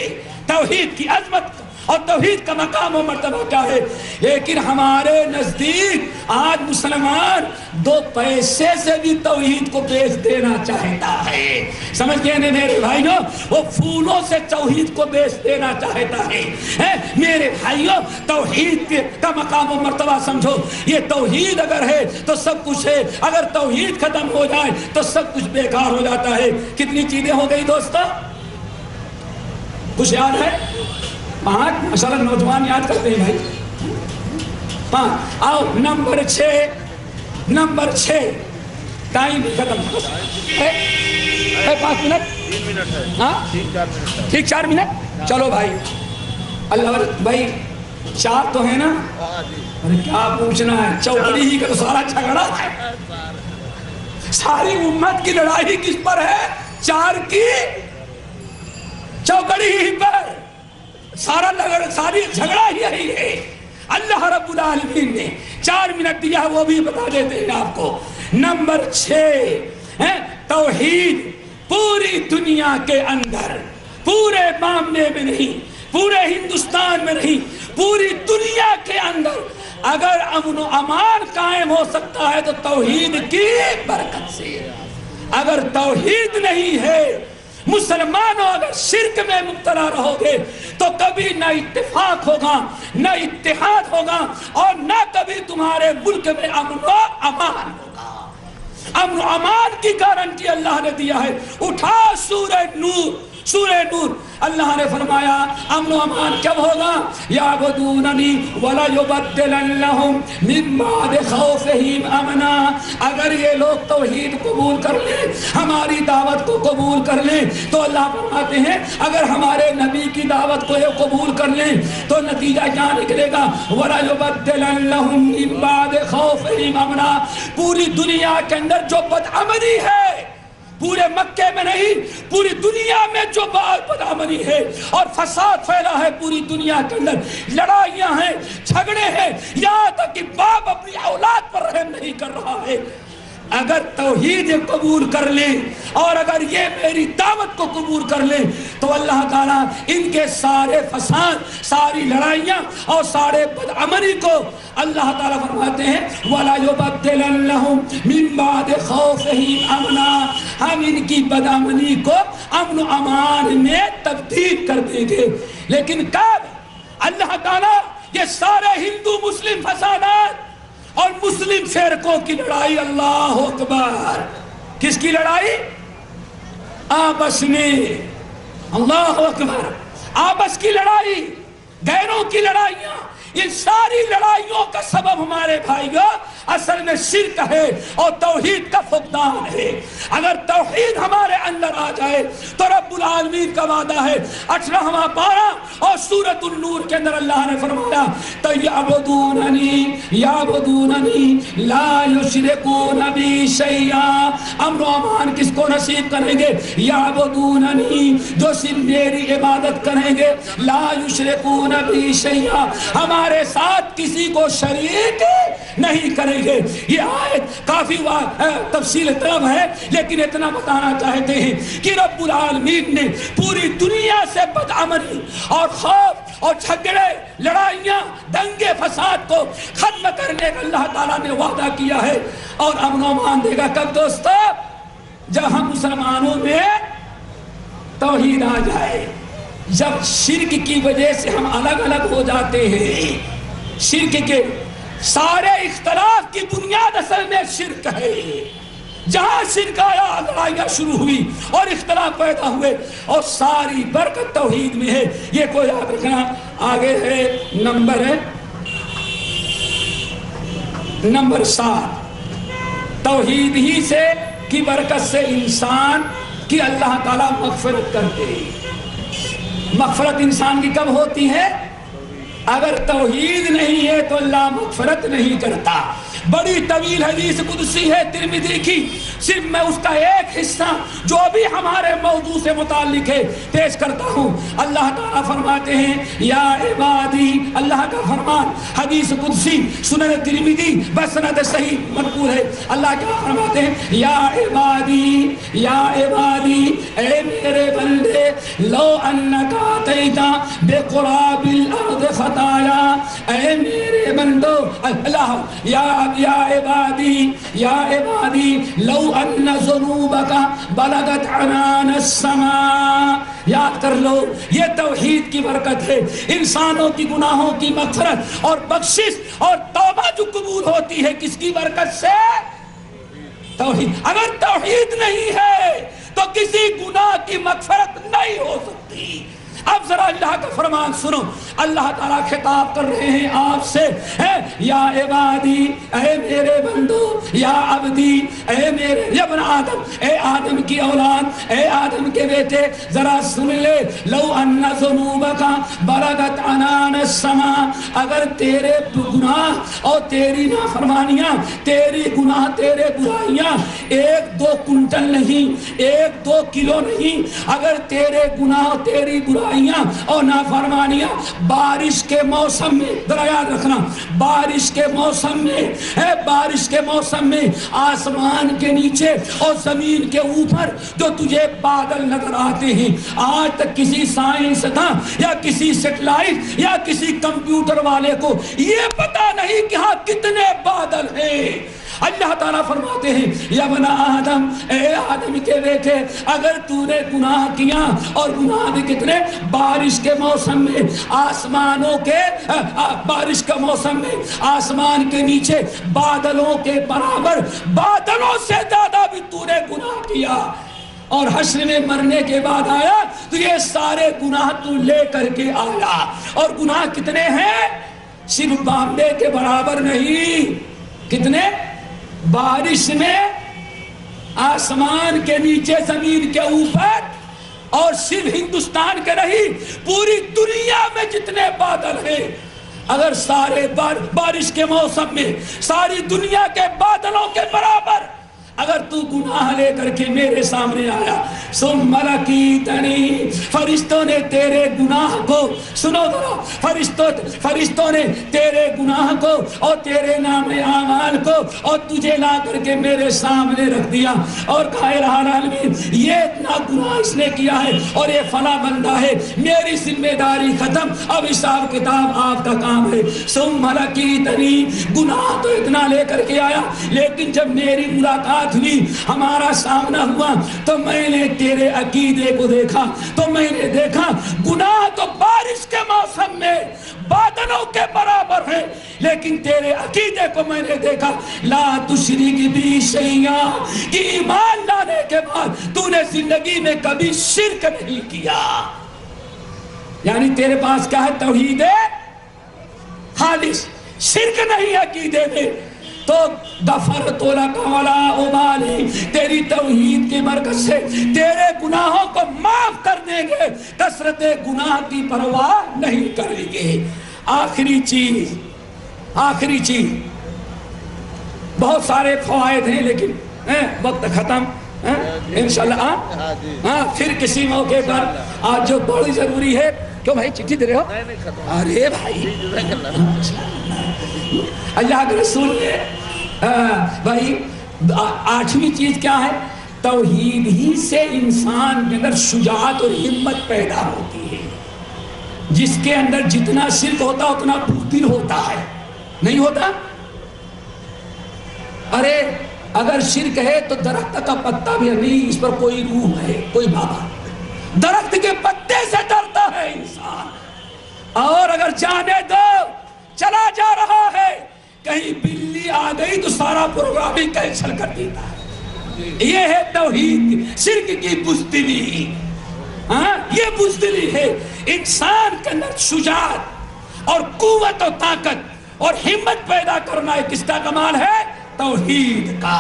توحید کی عظمت اور توحید کا مقام و مرتبہ کیا ہے، لیکن ہمارے نزدیک آج مسلمان 2 پیسے سے بھی توحید کو بیچ دینا چاہتا ہے، سمجھ گئے نا میرے بھائیوں، وہ پھولوں سے توحید کو بیچ دینا چاہتا ہے۔ میرے بھائیوں، توحید کا مقام و مرتبہ سمجھو، یہ توحید اگر ہے تو سب کچھ ہے، اگر توحید ختم ہو جائے تو سب کچھ بیکار ہو جاتا ہے۔ کتنی چیزیں ہو گئی دوستو، کچھ یاد ہے؟ 5 ماشاءاللہ نوجوان یاد کرتے ہیں بھائی، 5۔ آؤ نمبر 6، ٹائم ختم ہے 5 منٹ، ہاں ٹھیک 4 منٹ، چلو بھائی اللہ بھائی 4 تو ہے نا، ارے کیا پوچھنا ہے، چوکڑی ہی کا تو سارا جھگڑا ہے، ساری امت کی لڑائی کس پر ہے؟ 4 کی چوکڑی ہی پر، ساری جھگڑا یہی ہے۔ اللہ رب العالمین نے 4 منٹ دیا، وہ بھی بتا دیتے ہیں آپ کو۔ نمبر 6، توحید پوری دنیا کے اندر، پورے معاملے میں نہیں، پورے ہندوستان میں نہیں، پوری دنیا کے اندر اگر امن و امان قائم ہو سکتا ہے تو توحید کی برکت سے۔ اگر توحید نہیں ہے، مسلمانوں اگر شرک میں مبتلا رہو گے تو کبھی نہ اتفاق ہوگا، نہ اتحاد ہوگا، اور نہ کبھی تمہارے ملک میں امن و امان ہوگا۔ امن و امان کی گارنٹی اللہ نے دیا ہے۔ اٹھا سورہ نور، اللہ نے فرمایا امن و امان کب ہوگا؟ یعبدوننی ولا یبدلنہم من بعد خوفہم امنا، اگر یہ لوگ توحید قبول کر لیں، ہماری دعوت کو قبول کر لیں تو اللہ فرماتے ہیں اگر ہمارے نبی کی دعوت کو یہ قبول کر لیں تو نتیجہ کیا نکلے گا؟ ولا یبدلنہم من بعد خوفہم امنا، پوری دنیا کے اندر جو بدعملی ہے، پورے مکے میں نہیں، پوری دنیا میں جو بدعملی ہے اور فساد پھیلا ہے پوری دنیا کے اندر، لڑائیاں ہیں، جھگڑے ہیں، یہاں تک کہ باپ اپنی اولاد پر رحم نہیں کر رہا ہے، اگر توحید قبول کر لیں اور اگر یہ میری دعوت کو قبول کر لیں تو اللہ تعالیٰ ان کے سارے فساد، ساری لڑائیاں اور سارے بدعملی کو اللہ تعالیٰ فرماتے ہیں وَلَا يُبَدِّلَنَّهُمْ مِن بَعْدِ خَوْفِهِمْ أَمْنًا، ہم ان کی بدعملی کو امن و امان میں تبدیل کر دیں گے۔ لیکن کب؟ اللہ تعالیٰ یہ سارے ہندو مسلم فسادات اور مسلم فرقوں کی لڑائی، اللہ اکبر، کس کی لڑائی؟ آپس میں، اللہ اکبر، آپس کی لڑائی، غیروں کی لڑائیاں، یہ ساری لڑائیوں کا سبب ہمارے بھائیوں اصل میں شرک ہے اور توحید کا فقدان ہے۔ اگر توحید ہمارے اندر آ جائے تو رب العالمین کا وعدہ ہے 18واں پارہ اور سورۃ النور کے اندر اللہ نے فرمایا تو یعبدوننی لا یشرکون بی شیئا، امن و امان کس کو نصیب کریں گے؟ یعبدوننی، جو صرف میری عبادت کریں گے، لا یشرکون بی شیئا، ہمارے ساتھ کسی کو شریک نہیں کریں گے۔ یہ آیت کافی تفصیل طلب ہے لیکن اتنا بتانا چاہتے ہیں کہ رب العالمین نے پوری دنیا سے بدعملی اور خوف اور جھگڑے، لڑائیاں، دنگے فساد کو ختم کرنے کا اللہ تعالیٰ نے وعدہ کیا ہے، اور امن و امان دے گا کب دوستو؟ جب ہم مسلمانوں میں توحید آ جائے، جب شرک کی وجہ سے ہم الگ الگ ہو جاتے ہیں، شرک کے سارے اختلاف کی بنیاد اصل میں شرک ہے، جہاں شرک آیا لڑائیاں شروع ہوئی اور اختلاف پیدا ہوئے، اور ساری برکت توحید میں ہے۔ یہ کو یاد رکھنا۔ آگے ہے نمبر 7، توحید ہی سے کی برکت سے انسان کی اللہ تعالیٰ مغفرت کرتے ہیں۔ مغفرت انسان کی کب ہوتی ہے؟ اگر توحید نہیں ہے تو اللہ مغفرت نہیں کرتا. بڑی طویل حدیث قدسی ہے ترمذی کی، صرف میں اس کا ایک حصہ جو ابھی ہمارے موضوع سے متعلق ہے پیش کرتا ہوں. اللہ تعالیٰ فرماتے ہیں یا عبادی، اللہ کا فرمان حدیث قدسی سنن ترمذی بسند صحیح منقول ہے. اللہ کیا فرماتے ہیں؟ یا عبادی، یا عبادی، اے میرے بندے، لو انک اتیتا بقراب الارض خطایا، اے میرے بندو، اللہ یا عبادی، یا عبادی لو ان ذنوبک بلغت عنان السماء. یاد کر لو، یہ توحید کی برکت ہے. انسانوں کی گناہوں کی مغفرت اور بخشش اور توبہ جو قبول ہوتی ہے کس کی برکت سے؟ توحید. اگر توحید نہیں ہے تو کسی گناہ کی مغفرت نہیں ہو سکتی. اب ذرا اللہ کا فرمان سنو. اللہ تعالیٰ خطاب کر رہے ہیں آپ سے، یا عبادی، اے میرے بندو، یا عبدی، اے میرے ابن آدم، اے آدم کی اولاد، اے آدم کے بیٹے، ذرا سن لے. لو ان ذنوبک بلغت عنان السماء، اگر تیرے گناہ اور تیری نافرمانیاں، تیری گناہ، تیرے برائیاں 1-2 کنٹل نہیں، 1-2 کلو نہیں، اگر تیرے گناہ تیری برائیاں اور نافرمانیاں بارش کے موسم میں، ذرا یاد رکھنا، بارش کے موسم میں، بارش کے موسم میں آسمان کے نیچے اور زمین کے اوپر جو تجھے بادل نظر آتے ہیں، آج تک کسی سائنسداں یا کسی سیٹلائٹ یا کسی کمپیوٹر والے کو یہ پتا نہیں کہ ہاں کتنے بادل ہیں. اللہ تعالیٰ فرماتے ہیں یا بنا آدم، اے آدم کے بیٹے، اگر تو نے گناہ کیا، اور گناہ بھی کتنے، بارش کے موسم میں آسمانوں کے، بارش کا موسم میں آسمان کے نیچے بادلوں کے برابر، بادلوں سے زیادہ بھی تو نے گناہ کیا، اور حشر میں مرنے کے بعد آیا تو یہ سارے گناہ تو لے کر کے آیا. اور گناہ کتنے ہیں؟ صرف بامبے کے برابر نہیں. کتنے؟ بارش میں، آسمان کے نیچے، زمین کے اوپر، اور صرف ہندوستان کے نہیں، پوری دنیا میں جتنے بادل ہیں، اگر سارے بارش کے موسم میں ساری دنیا کے بادلوں کے برابر اگر تو گناہ لے کر کے میرے سامنے آیا، ثم لقیتنی، فرشتوں نے تیرے گناہ کو، سنو ذرا، فرشتوں نے تیرے گناہ کو اور تیرے نام اعمال کو اور تجھے لا کر کے میرے سامنے رکھ دیا اور کہا الہ العالمین یہ اتنا گناہ اس نے کیا ہے اور یہ فلاں بندہ ہے، میری ذمہ داری ختم، اب حساب کتاب آپ کا کام ہے. ثم لقیتنی، گناہ تو اتنا لے کر کے آیا، لیکن جب میری ملاقات ہوئی، ہمارا سامنا ہوا، تو میں نے تیرے عقیدے کو دیکھا، تو میں نے دیکھا گناہ تو بارش کے موسم میں بادلوں کے برابر ہے، لیکن تیرے عقیدے کو میں نے دیکھا، لا تشرک بی شیئا، کہ ایمان لانے کے بعد تو نے زندگی میں کبھی شرک نہیں کیا. یعنی تیرے پاس کیا ہے؟ توحید خالص، شرک نہیں عقیدے میں. تو غفرت لک ولا ابالی، تیری توحید کی برکت سے تیرے گناہوں کو معاف کر دیں گے، کثرت گناہ کی پرواہ نہیں کریں گے. آخری چیز، بہت سارے فوائد ہیں لیکن وقت ختم، انشاءاللہ پھر کسی موقع پر. آج جو بڑی ضروری ہے، کیوں بھائی چٹھی دے رہے ہو؟ ارے بھائی، اللہ کے رسول نے بھائی 8ویں چیز کیا ہے؟ توحید ہی سے انسان کے اندر شجاعت اور ہمت پیدا ہوتی ہے. جس کے اندر جتنا شرک ہوتا اتنا بزدل ہوتا ہے، نہیں ہوتا؟ ارے اگر شرک ہے تو درخت کا پتا بھی نہیں، اس پر کوئی روح ہے، کوئی بابا. درخت کے پتے سے ڈرتا ہے انسان. اور اگر جانے دو، چلا جا رہا ہے، کہیں بلی آ گئی تو سارا پروگرام ہی کینسل کر دیتا ہے. یہ ہے توحید، شرک کی بزدلی. یہ بزدلی ہے. انسان کے اندر شجاعت اور قوت و طاقت اور ہمت پیدا کرنا ہے. کس کا کمال ہے؟ توحید کا.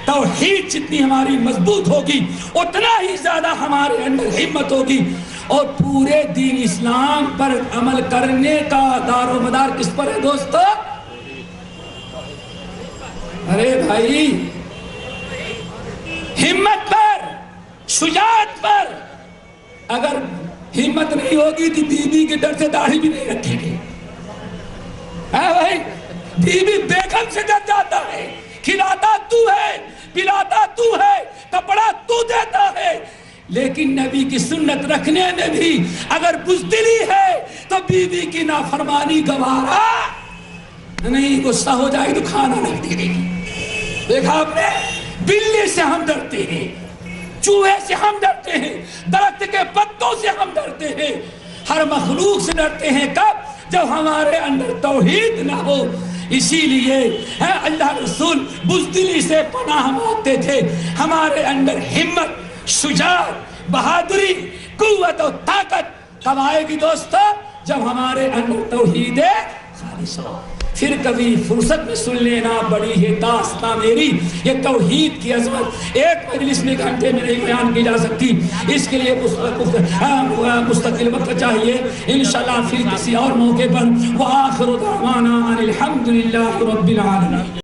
توحید جتنی ہماری مضبوط ہوگی اتنا ہی زیادہ ہمارے اندر ہمت ہوگی. اور پورے دین اسلام پر عمل کرنے کا دار و مدار کس پر ہے دوستو؟ ارے بھائی ہمت پر، شجاعت پر. اگر ہمت نہیں ہوگی تو بیوی کے ڈر سے داڑھی بھی نہیں رکھے گی. بھائی بیوی بیگم سے ڈر جاتا ہے، کھلاتا تو ہے، پلاتا تو ہے، کپڑا تو دیتا ہے. لیکن نبی کی سنت رکھنے میں بھی اگر بزدلی ہے تو بیوی کی نافرمانی گوارا نہیں. غصہ ہو جائے تو کھانا نہیں دے گی. دیکھا آپ نے، بلی سے ہم ڈرتے ہیں، چوہے سے ہم ڈرتے ہیں، درخت کے پتوں سے ہم ڈرتے ہیں، ہر مخلوق سے ڈرتے ہیں. کب؟ جب ہمارے اندر توحید نہ ہو. اسی لیے اللہ رسول بزدلی سے پناہ مانگتے تھے. ہمارے اندر ہمت، شجاعت، بہادری، قوت و طاقت کب آئے گی دوستو؟ جب ہمارے اندر توحید خالص ہو. پھر کبھی فرصت میں سن لینا، بڑی ہے داستان میری یہ توحید کی عظمت. ایک مجلس میں گھنٹے میں نہیں بیان کی جا سکتی، اس کے لیے مستقل وقت چاہیے. انشاءاللہ پھر کسی اور موقع پر. وآخر دعوانا ان الحمدللہ رب العالمین.